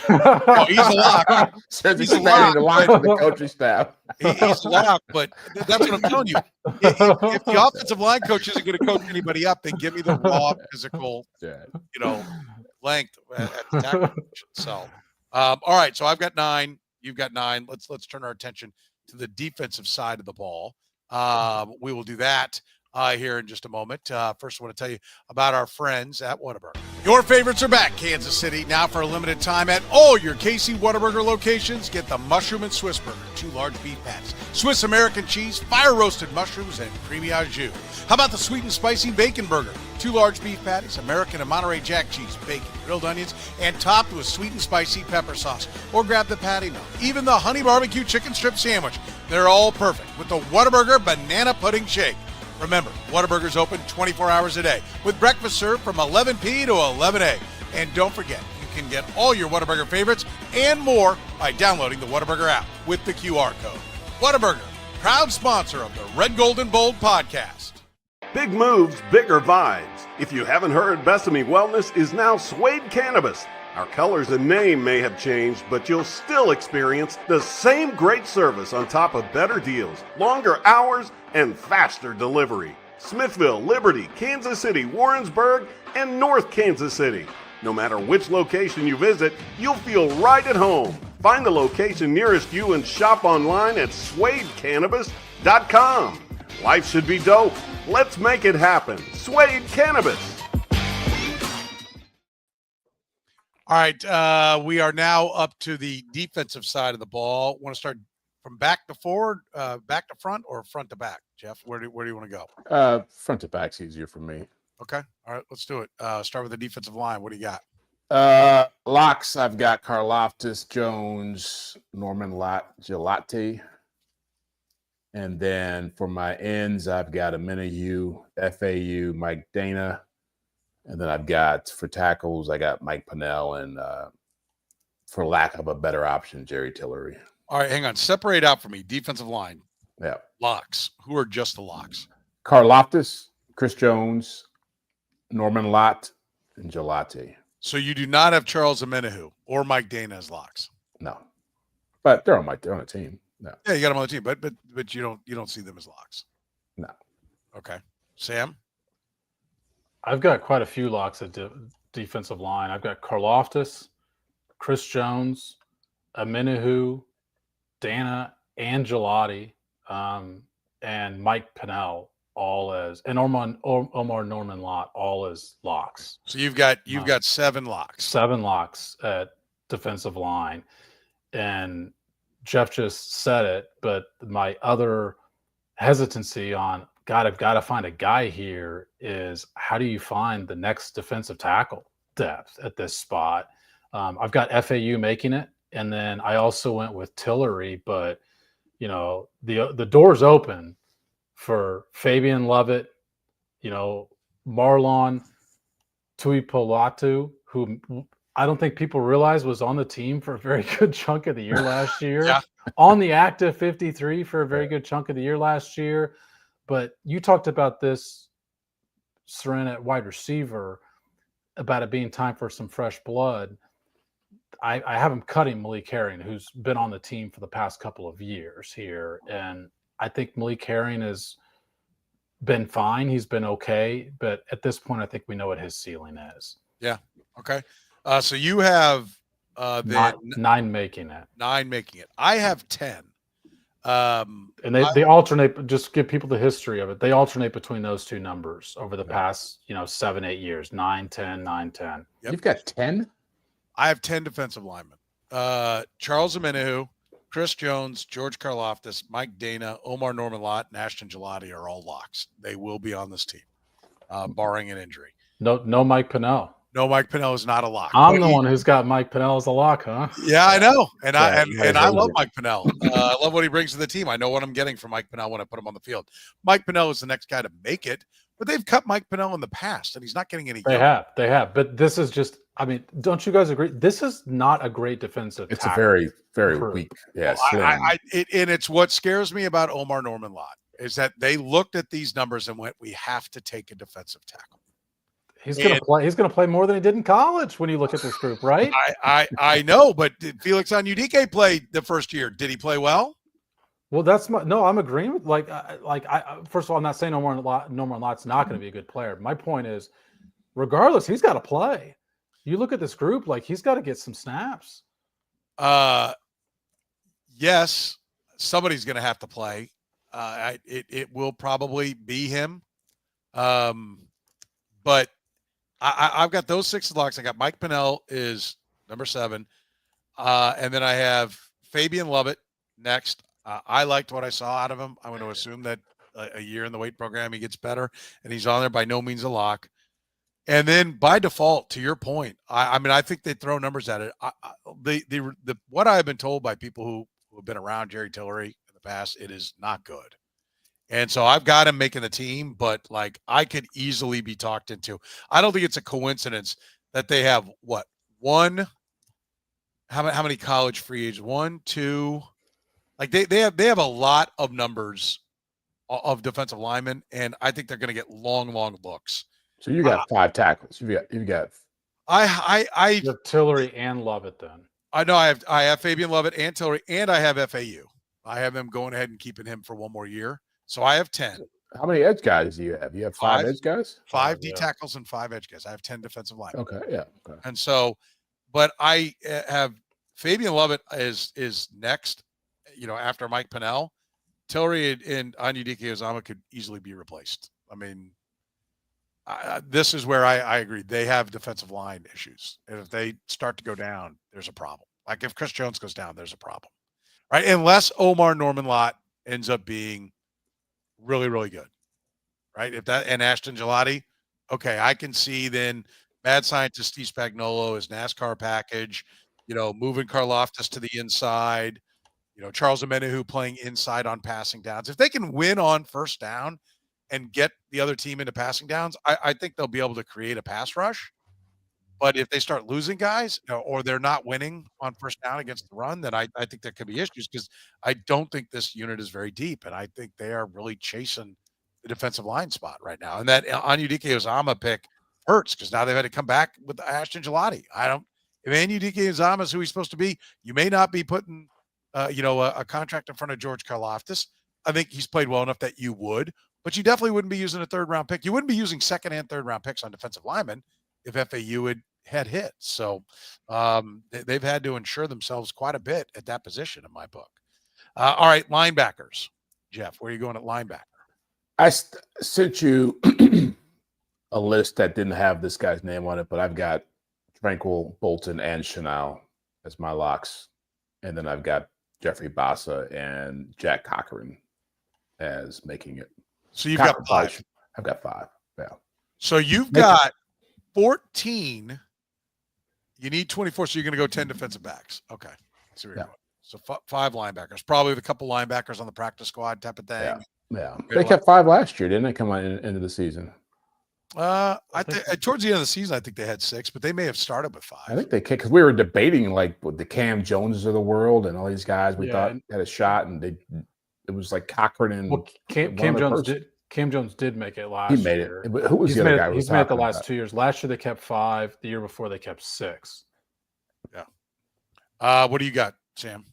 No, he's a lock. Says he's expanding the line for the coaching staff. He's a lock, but that's what I'm telling you. If the offensive line coach isn't going to coach anybody up, then give me the raw physical, length at the tackle position. So, all right. So I've got 9. You've got 9. Let's turn our attention to the defensive side of the ball. We will do that here in just a moment. First, I want to tell you about our friends at Whataburger. Your favorites are back, Kansas City. Now for a limited time at all your KC Whataburger locations, get the mushroom and Swiss burger, 2 large beef patties, Swiss American cheese, fire-roasted mushrooms, and creamy au jus. How about the sweet and spicy bacon burger, 2 large beef patties, American and Monterey Jack cheese, bacon, grilled onions, and topped with sweet and spicy pepper sauce. Or grab the patty melt. Even the honey barbecue chicken strip sandwich. They're all perfect with the Whataburger banana pudding shake. Remember, Whataburger's open 24 hours a day with breakfast served from 11 p. to 11 a. And don't forget, you can get all your Whataburger favorites and more by downloading the Whataburger app with the QR code. Whataburger, proud sponsor of the Red Gold and Bold podcast. Big moves, bigger vibes. If you haven't heard, Besame Wellness is now Suede Cannabis. Our colors and name may have changed, but you'll still experience the same great service on top of better deals, longer hours, and faster delivery. Smithville, Liberty, Kansas City, Warrensburg, and North Kansas City. No matter which location you visit, you'll feel right at home. Find the location nearest you and shop online at SuedeCannabis.com. Life should be dope. Let's make it happen. Suede Cannabis. All right, we are now up to the defensive side of the ball. Want to start from back to forward, back to front, or front to back? Jeff, where do you want to go? Front to back's easier for me. Okay, all right, let's do it. Start with the defensive line. What do you got? Locks, I've got Karlaftis, Jones, Norman-Lott, Gelati. And then for my ends, I've got Aminu, FAU, Mike Dana. And then I've got, for tackles, I got Mike Pennell and, for lack of a better option, Jerry Tillery. All right, hang on. Separate out for me. Defensive line. Yeah. Locks. Who are just the locks? Karlaftis, Chris Jones, Norman-Lott, and Gelati. So you do not have Charles Omenihu or Mike Dana as locks. No, but they're on the team. No, Yeah, you got them on the team, but you don't see them as locks. no. Okay, Sam. I've got quite a few locks at defensive line. I've got Karlaftis, Chris Jones, Omenihu, Dana, and Gelati, and Mike Pennell all as, and OmarrNorman-Lott all as locks. So you've got 7 locks. 7 locks at defensive line. And Jeff just said it, but my other hesitancy on I've got to find a guy here is, how do you find the next defensive tackle depth at this spot? I've got FAU making it, and then I also went with Tillery, but the door's open for Fabian Lovett, Marlon Tuipolatu, who I don't think people realize was on the team for a very good chunk of the year last year. Yeah. On the active 53 for a very good chunk of the year last year. But you talked about this, Soren, at wide receiver, about it being time for some fresh blood. I have him cutting Malik Herring, who's been on the team for the past couple of years here. And I think Malik Herring has been fine. He's been okay. But at this point, I think we know what his ceiling is. Yeah. Okay. So you have 9 making it. 9 making it. I have 10. And they alternate. Just give people the history of it. They alternate between those two numbers over the past 7-8 years. 9, 10, 9, 10. Yep. You've got 10. I have 10 defensive linemen. Charles Omenihu, Chris Jones, George Karlaftis, Mike Dana, OmarrNorman-Lott, and Ashton Gelati are all locks. They will be on this team, barring an injury. No Mike Pennell. No, Mike Pennell is not a lock. I'm the one who's got Mike Pennell as a lock, huh? Yeah, I know. And Yeah, I love Mike Pennell. I love what he brings to the team. I know what I'm getting from Mike Pennell when I put him on the field. Mike Pennell is the next guy to make it, but they've cut Mike Pennell in the past, and he's not getting any. They have. But this is just, don't you guys agree? This is not a great defensive It's tackle. a very, very weak. Yeah, slim. And it's what scares me about OmarrNorman-Lott is that they looked at these numbers and went, we have to take a defensive tackle. He's going to play. He's going to play more than he did in college when you look at this group, right? I know, but did FelixAnudike play the first year? Did he play well? Well, I'm agreeing with first of all, I'm not saying Norman-Lott's not going to be a good player. My point is, regardless, he's got to play. You look at this group, he's got to get some snaps. Yes, somebody's going to have to play. It will probably be him. But I've got those 6 locks. I got Mike Pennell is number 7. And then I have Fabian Lovett next. I liked what I saw out of him. I'm going to assume that a year in the weight program, he gets better, and he's on there, by no means a lock. And then by default, to your point, I think they throw numbers at it. What I've been told by people who have been around Jerry Tillery in the past, it is not good. And so I've got him making the team, but I could easily be talked into. I don't think it's a coincidence that they have how many college free agents? 1, 2, they have a lot of numbers of defensive linemen, and I think they're going to get long looks. So you got 5 tackles. You got. I You have Tillery and Lovett then. I know I have Fabian Lovett and Tillery, and I have FAU. I have them going ahead and keeping him for one more year. So I have 10. How many edge guys do you have? You have 5 edge guys? 5 D tackles and 5 edge guys. I have 10 defensive linemen. Okay, yeah. Okay. And so, but I have Fabian Lovett is next, after Mike Pennell. Tillery and Anudike-Uzomah could easily be replaced. This is where I agree. They have defensive line issues. And if they start to go down, there's a problem. If Chris Jones goes down, there's a problem. Right? Unless OmarrNorman-Lott ends up being really, really good. Right? And Ashton Gelati, okay, I can see then Mad Scientist Steve Spagnuolo, his NASCAR package, moving Karlaftis to the inside, Charles Omenihu playing inside on passing downs. If they can win on first down and get the other team into passing downs, I think they'll be able to create a pass rush. But if they start losing guys or they're not winning on first down against the run, then I think there could be issues, because I don't think this unit is very deep. And I think they are really chasing the defensive line spot right now. And that Undrafted pick hurts because now they've had to come back with Ashton Gelati. If Undrafted is who he's supposed to be, you may not be putting, a contract in front of George Karlaftis. I think he's played well enough that you would, but you definitely wouldn't be using a third-round pick. You wouldn't be using second and third-round picks on defensive linemen if FAU had hit. So they've had to insure themselves quite a bit at that position in my book. All right, linebackers. Jeff, where are you going at linebacker? I sent you a list that didn't have this guy's name on it, but I've got Tranquil, Bolton, and Chanel as my locks. And then I've got Jeffrey Bassa and Jack Cochran as making it. So you've got 5. I've got 5. Yeah. So you've got 14. You need 24, so you're going to go 10 defensive backs. Okay. So you're going. So 5 linebackers, probably with a couple linebackers on the practice squad type of thing. Yeah. They kept 5 last year, didn't they? Come on into the season. I think towards the end of the season, I think they had 6, but they may have started with 5. I think they kicked because we were debating like with the Cam Joneses of the world and all these guys we thought had a shot, and it was like Cochran and Cam Jones did make it last year. He made it. Who was the other guy? He's made it the last 2 years. Last year they kept 5. The year before they kept 6. Yeah. What do you got, Sam?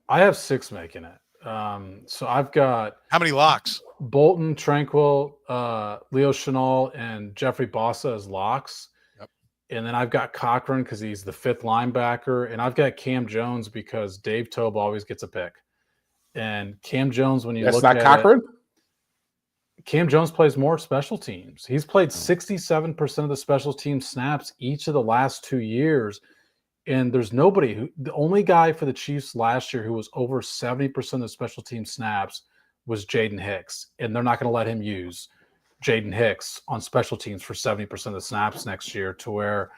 I have 6 making it. So I've got how many locks? Bolton, Tranquil, Leo Chenal, and Jeffrey Bassa as locks. Yep. And then I've got Cochran because he's the 5th linebacker. And I've got Cam Jones because Dave Tobe always gets a pick. And Cam Jones, when you look at Cochran? Cam Jones plays more special teams. He's played 67% of the special team snaps each of the last 2 years. And there's nobody the only guy for the Chiefs last year who was over 70% of the special team snaps was Jaden Hicks. And they're not going to let him use Jaden Hicks on special teams for 70% of the snaps next year, to where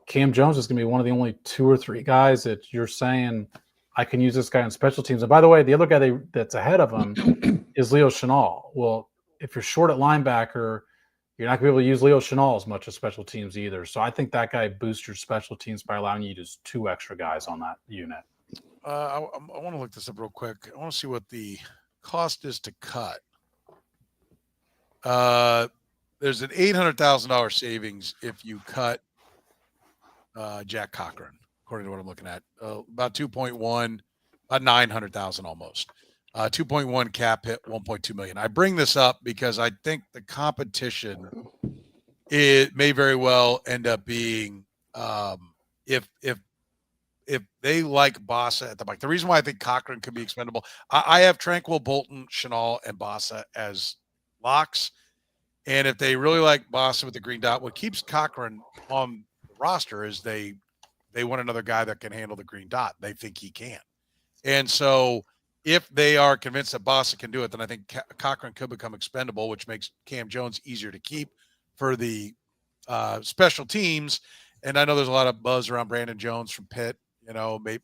Cam Jones is going to be one of the only 2 or 3 guys that you're saying, I can use this guy on special teams. And by the way, the other guy that's ahead of him is Leo Chenal. Well, if you're short at linebacker, you're not going to be able to use Leo Chenal as much as special teams either. So I think that guy boosts your special teams by allowing you to use 2 extra guys on that unit. I want to look this up real quick. I want to see what the cost is to cut. There's an $800,000 savings if you cut Jack Cochran, according to what I'm looking at. About 2.1, about 900,000 almost. 2.1 cap hit, 1.2 million. I bring this up because I think the competition, it may very well end up being if they like Bassa at the mic. The reason why I think Cochran could be expendable, I have Tranquil, Bolton, Chenal, and Bassa as locks. And if they really like Bassa with the green dot, what keeps Cochran on the roster is they want another guy that can handle the green dot. They think he can. And so if they are convinced that Bassa can do it, then I think Cochran could become expendable, which makes Cam Jones easier to keep for the special teams. And I know there's a lot of buzz around Brandon Jones from Pitt.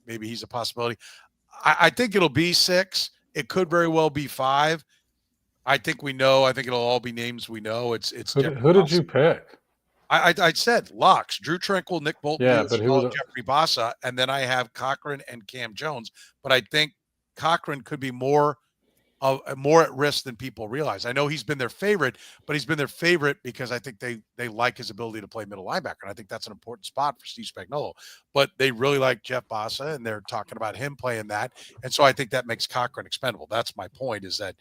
Maybe he's a possibility. I think it'll be 6. It could very well be 5. I think it'll all be names we know. It's who did you pick? I said locks: Drew Tranquil, Nick Bolton, Jeffrey Bassa, and then I have Cochran and Cam Jones. But I think Cochran could be more at risk than people realize. I know he's been their favorite, but he's been their favorite because I think they like his ability to play middle linebacker, and I think that's an important spot for Steve Spagnuolo. But they really like Jeff Bassa, and they're talking about him playing that, and so I think that makes Cochran expendable. That's my point, is that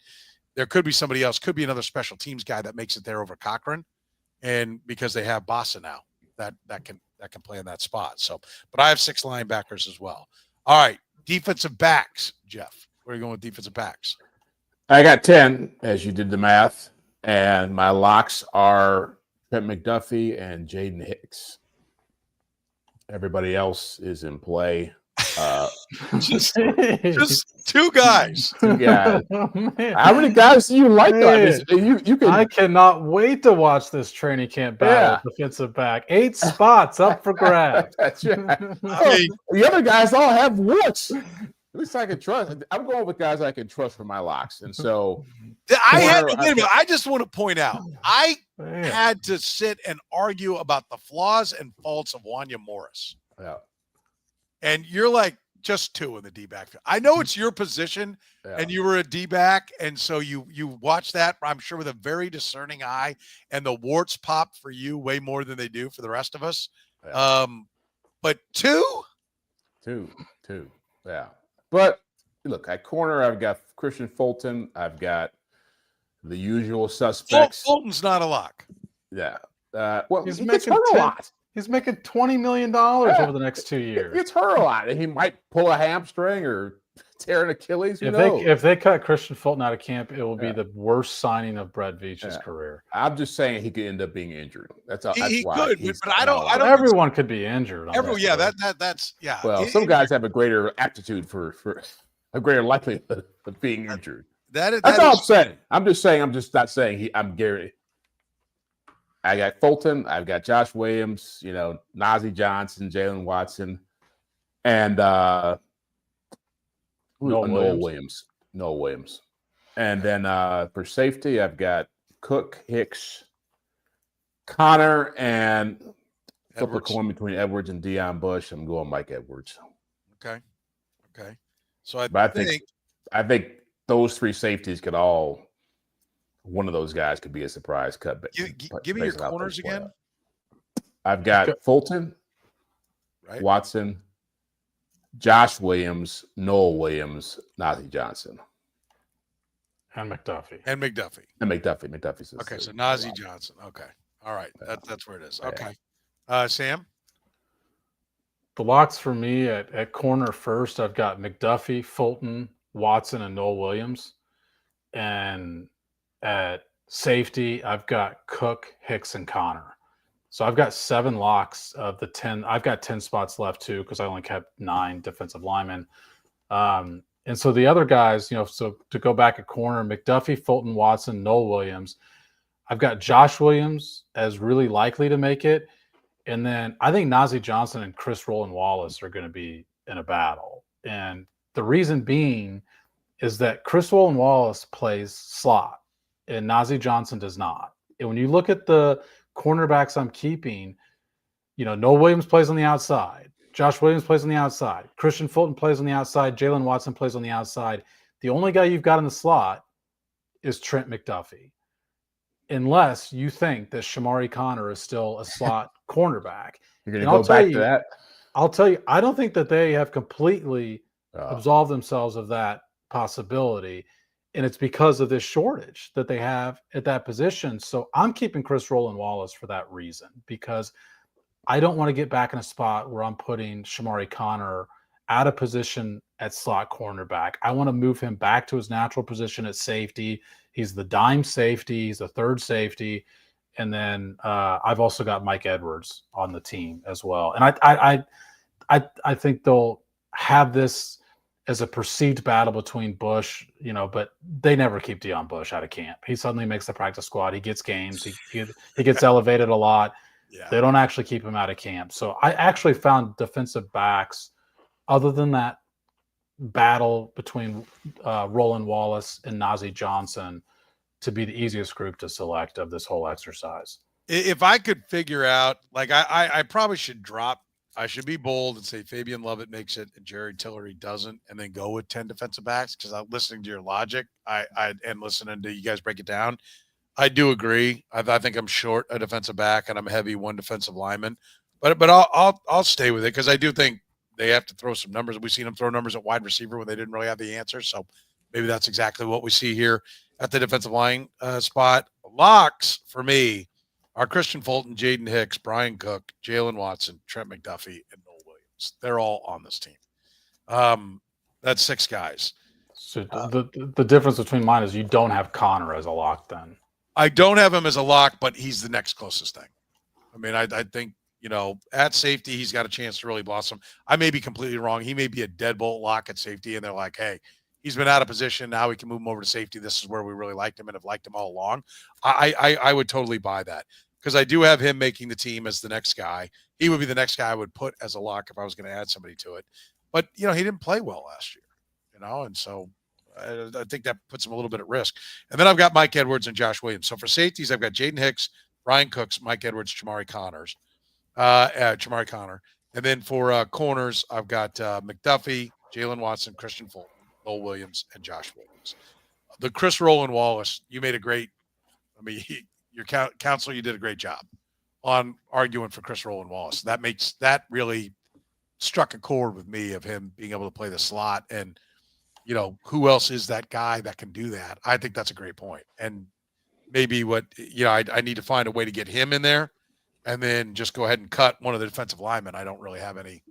there could be somebody else, could be another special teams guy that makes it there over Cochran, and because they have Bassa now, that can play in that spot. So, but I have 6 linebackers as well. All right. Defensive backs, Jeff. Where are you going with defensive backs? I got 10, as you did the math, and my locks are Trent McDuffie and Jaden Hicks. Everybody else is in play. Just 2 guys. 2 guys. How many guys do you like? You can. I cannot wait to watch this training camp battle defensive back. 8 spots up for grabs. That's right. The other guys all have warts. At least I can trust. I'm going with guys I can trust for my locks, and so I just want to point out, I had to sit and argue about the flaws and faults of Wanya Morris. Yeah. And you're like, just two in the D backfield. I know it's your position, and you were a D back, and so you watch that, I'm sure, with a very discerning eye, and the warts pop for you way more than they do for the rest of us. Yeah. But two. Yeah. But look, at corner, I've got Christian Fulton. I've got the usual suspects. Fulton's not a lock. Yeah. Well, He's he gets making hurt a lot. He's making $20 million over the next 2 He years. gets hurt a lot. He might pull a hamstring or tear an Achilles. If they cut Christian Fulton out of camp, it will be the worst signing of Brett Veach's career. I'm just saying he could end up being injured. That's all. He why could, but I don't. Everyone could be injured. That's. Well, some guys have a greater aptitude for a greater likelihood of being injured. That's all I'm saying. I'm just saying. I'm just not saying I'm Gary. I got Fulton. I've got Josh Williams. Najee Johnson, Jalen Watson, and Noah Williams. And then for safety, I've got Cook, Hicks, Connor, and flip a coin between Edwards and Deion Bush. I'm going Mike Edwards. Okay. So I think those three safeties could all. One of those guys could be a surprise cut. Give me your corners again. I've got Fulton, Watson, Josh Williams, Noah Williams, Najee Johnson. And McDuffie. McDuffie's okay, so Najee Johnson. Okay. All right. That's where it is. Okay. Sam? The locks for me at corner first, I've got McDuffie, Fulton, Watson, and Noah Williams. And at safety, I've got Cook, Hicks, and Connor. So I've got 7 locks of the 10. I've got 10 spots left too because I only kept 9 defensive linemen. And so the other guys, so to go back at corner, McDuffie, Fulton, Watson, Noah Williams. I've got Josh Williams as really likely to make it. And then I think Najee Johnson and Chris Roland-Wallace are going to be in a battle. And the reason being is that Chris Roland-Wallace plays slot and Najee Johnson does not. And when you look at the cornerbacks I'm keeping, Noah Williams plays on the outside. Josh Williams plays on the outside. Christian Fulton plays on the outside. Jalen Watson plays on the outside. The only guy you've got in the slot is Trent McDuffie. Unless you think that Shamari Connor is still a slot cornerback. You're going to go back to that? I'll tell you, I don't think that they have completely absolved themselves of that possibility. And it's because of this shortage that they have at that position. So I'm keeping Chris Roland-Wallace for that reason, because I don't want to get back in a spot where I'm putting Shamari Connor out of position at slot cornerback. I want to move him back to his natural position at safety. He's the dime safety. He's the third safety. And then I've also got Mike Edwards on the team as well. And I think they'll have this as a perceived battle between Bush, but they never keep Deion Bush out of camp. He suddenly makes the practice squad. He gets games. He gets elevated a lot. Yeah. They don't actually keep him out of camp. So I actually found defensive backs, other than that battle between Roland-Wallace and Najee Johnson, to be the easiest group to select of this whole exercise. If I could figure out, I probably should I should be bold and say Fabian Lovett makes it and Jerry Tillery doesn't, and then go with 10 defensive backs, because I'm listening to your logic. And listening to you guys break it down. I do agree. I think I'm short a defensive back and I'm heavy one defensive lineman, but I'll stay with it, because I do think they have to throw some numbers. We've seen them throw numbers at wide receiver when they didn't really have the answer. So maybe that's exactly what we see here at the defensive line spot. Locks for me are Christian Fulton, Jaden Hicks, Brian Cook, Jalen Watson, Trent McDuffie, and Noah Williams. They're all on this team. That's 6 guys. So the difference between mine is you don't have Connor as a lock then. I don't have him as a lock, but he's the next closest thing. I mean, I think, at safety, he's got a chance to really blossom. I may be completely wrong. He may be a deadbolt lock at safety, and they're like, hey, he's been out of position. Now we can move him over to safety. This is where we really liked him and have liked him all along. I would totally buy that, because I do have him making the team as the next guy. He would be the next guy I would put as a lock if I was going to add somebody to it. But, he didn't play well last year, and so I think that puts him a little bit at risk. And then I've got Mike Edwards and Josh Williams. So for safeties, I've got Jaden Hicks, Brian Cooks, Mike Edwards, Shamari Connor. And then for corners, I've got McDuffie, Jalen Watson, Christian Fulton, Noel Williams, and Josh Williams. The Chris Rowland-Wallace, you made a great – I mean, your counselor, you did a great job on arguing for Chris Rowland-Wallace. That really struck a chord with me of him being able to play the slot. And, you know, who else is that guy that can do that? I think that's a great point. And maybe I need to find a way to get him in there and then just go ahead and cut one of the defensive linemen. I don't really have any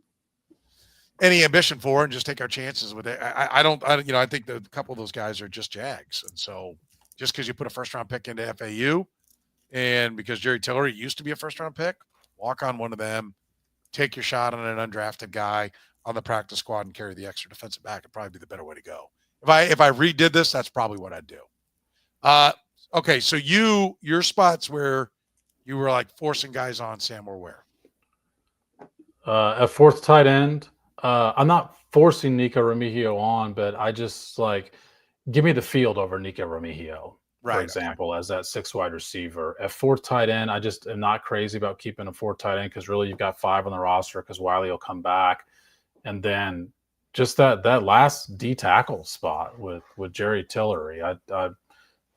ambition for, and just take our chances with it. I think that a couple of those guys are just Jags. And so just because you put a first-round pick into FAU and because Jerry Tillery used to be a first-round pick, walk on one of them, take your shot on an undrafted guy on the practice squad and carry the extra defensive back would probably be the better way to go. If I redid this, that's probably what I'd do. Okay, so your spots where you were like forcing guys on, Sam, were where? At fourth tight end, I'm not forcing Nico Remigio on, but I just give me the field over Nico Remigio, for example, as that 6 wide receiver. At fourth tight end, I just am not crazy about keeping a fourth tight end because really you've got 5 on the roster because Wiley will come back. And then just that last D tackle spot with Jerry Tillery, I'm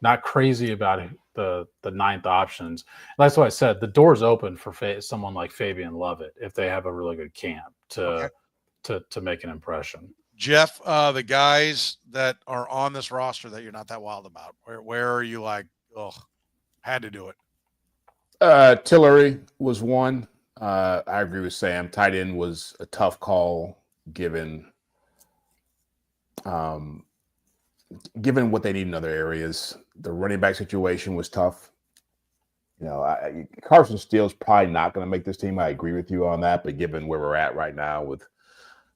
not crazy about the 9th options. And that's why I said the door's open for someone like Fabian Lovett if they have a really good camp to make an impression. Jeff, the guys that are on this roster that you're not that wild about, where are you like, oh, had to do it? Tillery was one. I agree with Sam. Tight end was a tough call given what they need in other areas. The running back situation was tough. You know, Carson Steele's probably not going to make this team. I agree with you on that. But given where we're at right now with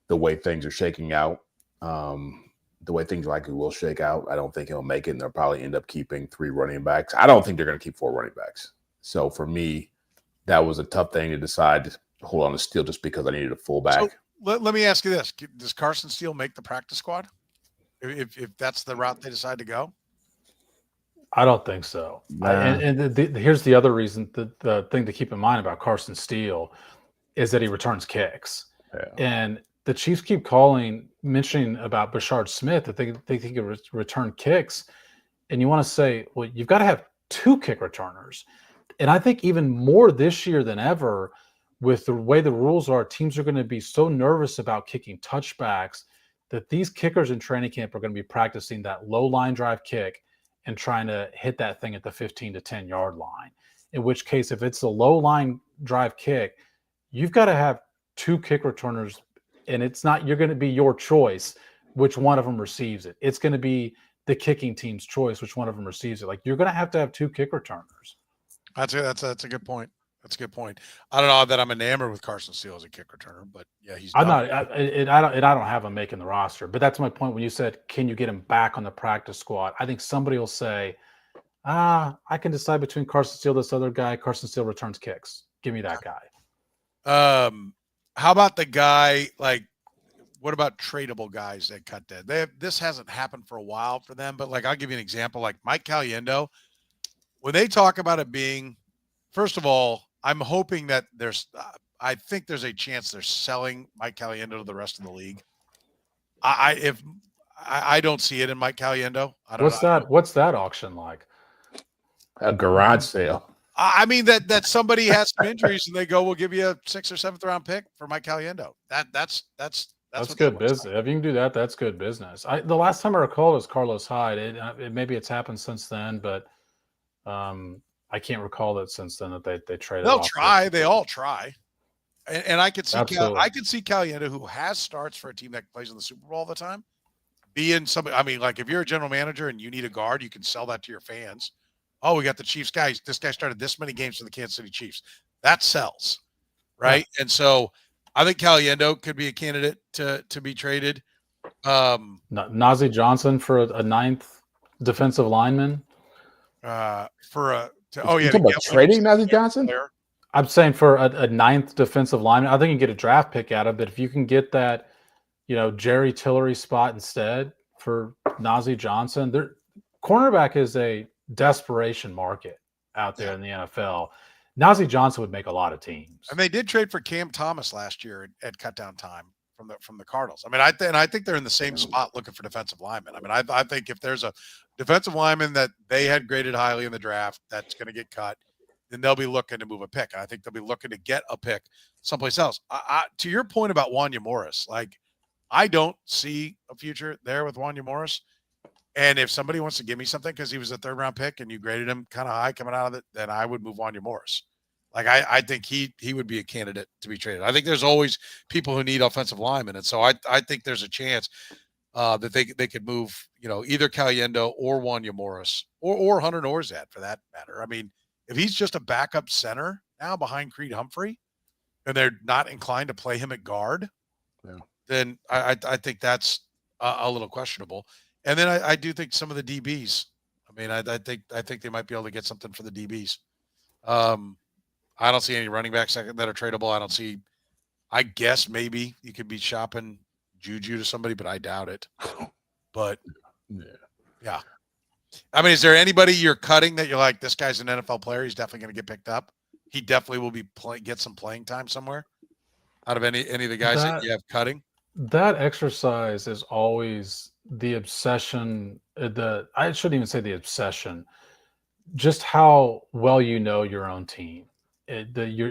the way things are shaking out, the way things likely will shake out, I don't think he'll make it. And they'll probably end up keeping 3 running backs. I don't think they're going to keep 4 running backs. So for me, that was a tough thing to decide to hold on to Steele just because I needed a fullback. So let me ask you this. Does Carson Steele make the practice squad? If that's the route they decide to go? I don't think so. Here's the other reason. The thing to keep in mind about Carson Steele is that he returns kicks. Yeah. And the Chiefs keep mentioning about Bashard Smith that they think he can return kicks. And you want to say, well, you've got to have 2 kick returners. And I think even more this year than ever, with the way the rules are, teams are going to be so nervous about kicking touchbacks that these kickers in training camp are going to be practicing that low line drive kick and trying to hit that thing at the 15 to 10 yard line. In which case, if it's a low line drive kick, you've got to have 2 kick returners, and it's not you're going to be your choice which one of them receives it. It's going to be the kicking team's choice which one of them receives it. Like, you're going to have 2 kick returners. That's a good point. That's a good point. I don't know that I'm enamored with Carson Steele as a kick returner, but yeah, he's. I'm not. I don't have him making the roster. But that's my point. When you said, "Can you get him back on the practice squad?" I think somebody will say, I can decide between Carson Steele, this other guy. Carson Steele returns kicks. Give me that guy. How about the guy? Like, what about tradable guys that cut dead? This hasn't happened for a while for them, but I'll give you an example. Like Mike Caliendo, when they talk about it being, first of all, I'm hoping that I think there's a chance they're selling Mike Caliendo to the rest of the league. I don't see it in Mike Caliendo. What's that auction like? A garage sale. I mean that somebody has some injuries and they go, we'll give you a 6th or 7th round pick for Mike Caliendo. That's good business. If you can do that, that's good business. The last time I recall was Carlos Hyde. Maybe it's happened since then, but I can't recall that since then that they traded. They'll try. They all try. And I could see Caliendo, who has starts for a team that plays in the Super Bowl all the time, being somebody. I mean, if you're a general manager and you need a guard, you can sell that to your fans. Oh, we got the Chiefs guy. This guy started this many games for the Kansas City Chiefs. That sells, right? Yeah. And so I think Caliendo could be a candidate to be traded. Najee Johnson for a 9th defensive lineman. Trading Najee Johnson? I'm saying for a 9th defensive lineman. I think you can get a draft pick out of it. But if you can get that, Jerry Tillery spot instead for Najee Johnson, cornerback is a desperation market out there in the NFL. Najee Johnson would make a lot of teams. And they did trade for Cam Thomas last year at cutdown time from the Cardinals. I mean, I think they're in the same spot looking for defensive linemen. I mean, I think if there's a defensive lineman that they had graded highly in the draft that's going to get cut, then they'll be looking to move a pick. And I think they'll be looking to get a pick someplace else. To your point about Wanya Morris, like, I don't see a future there with Wanya Morris. And if somebody wants to give me something because he was a third-round pick and you graded him kind of high coming out of it, then I would move Wanya Morris. Like, I think he would be a candidate to be traded. I think there's always people who need offensive linemen. And so I think there's a chance that they could move, either Caliendo or Wanya Morris or Hunter Norzad for that matter. I mean, if he's just a backup center now behind Creed Humphrey and they're not inclined to play him at guard, then I think that's a little questionable. And then I do think some of the DBs, I mean, I think they might be able to get something for the DBs. I don't see any running backs that are tradable. I guess maybe you could be shopping Juju to somebody, but I doubt it. But yeah. I mean, is there anybody you're cutting that you're like, this guy's an NFL player, he's definitely going to get picked up? He definitely will be get some playing time somewhere out of any of the guys that you have cutting? That exercise is always the obsession. I shouldn't even say the obsession, just how well you know your own team.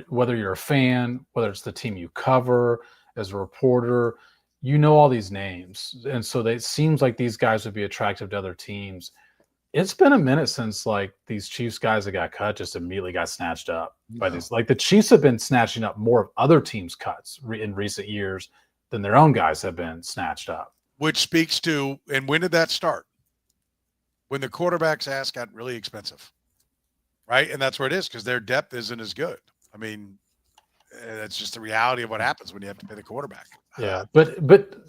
Whether you're a fan, whether it's the team you cover as a reporter, all these names. And so it seems like these guys would be attractive to other teams. It's been a minute since like these Chiefs guys that got cut just immediately got snatched up by these. Like the Chiefs have been snatching up more of other teams' cuts in recent years than their own guys have been snatched up. Which speaks to, and when did that start? When the quarterback's ass got really expensive. Right? And that's where it is because their depth isn't as good. I mean, that's just the reality of what happens when you have to pay the quarterback. Yeah, but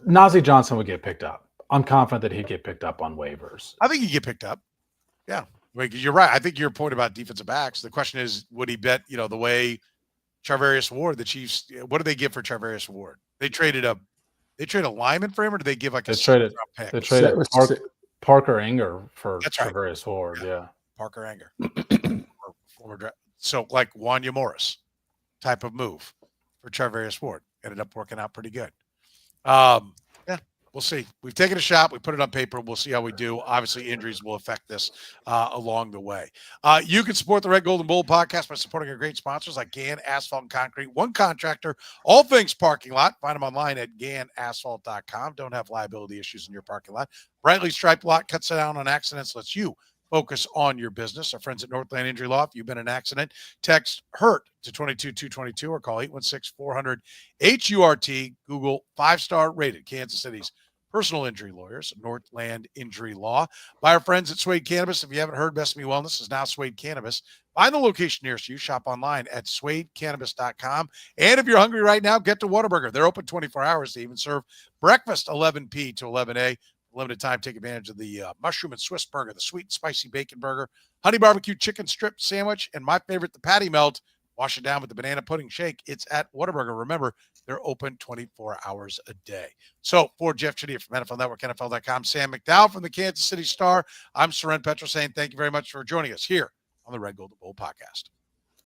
Najee Johnson would get picked up. I'm confident that he'd get picked up on waivers. I think he'd get picked up. Yeah. Like, you're right. I think your point about defensive backs, the question is, would he bet, the way Charvarius Ward, the Chiefs, what did they give for Charvarius Ward? They traded a lineman for him, or did they give like a traded pick? They traded Parker Anger for Charvarius Ward. Yeah. Parker Anger. Former draft. So like Wanya Morris type of move for Charvarius Ward. Ended up working out pretty good. We'll see. We've taken a shot. We put it on paper. We'll see how we do. Obviously, injuries will affect this along the way. You can support the Red, Gold, and Bold podcast by supporting our great sponsors like Gann Asphalt and Concrete, one contractor, all things parking lot. Find them online at GannAsphalt.com. Don't have liability issues in your parking lot. Brightly striped lot cuts down on accidents, lets you focus on your business. Our friends at Northland Injury Law. If you've been in an accident, text HURT to 22222 or call 816-400-HURT. Google 5-star rated Kansas City's personal injury lawyers, Northland Injury Law. By our friends at Suede Cannabis. If you haven't heard, Best of Me Wellness is now Suede Cannabis. Find the location nearest you. Shop online at SuedeCannabis.com. And if you're hungry right now, get to Whataburger. They're open 24 hours. They even serve breakfast 11 p to 11 a. Limited time, take advantage of the mushroom and Swiss burger, the sweet and spicy bacon burger, honey barbecue chicken strip sandwich, and my favorite, the patty melt. Wash it down with the banana pudding shake. It's at Whataburger. Remember, they're open 24 hours a day. So for Jeff Chadiha from NFL Network, NFL.com, Sam McDowell from the Kansas City Star, I'm Soren Petro saying thank you very much for joining us here on the Red, Gold, and Bold podcast.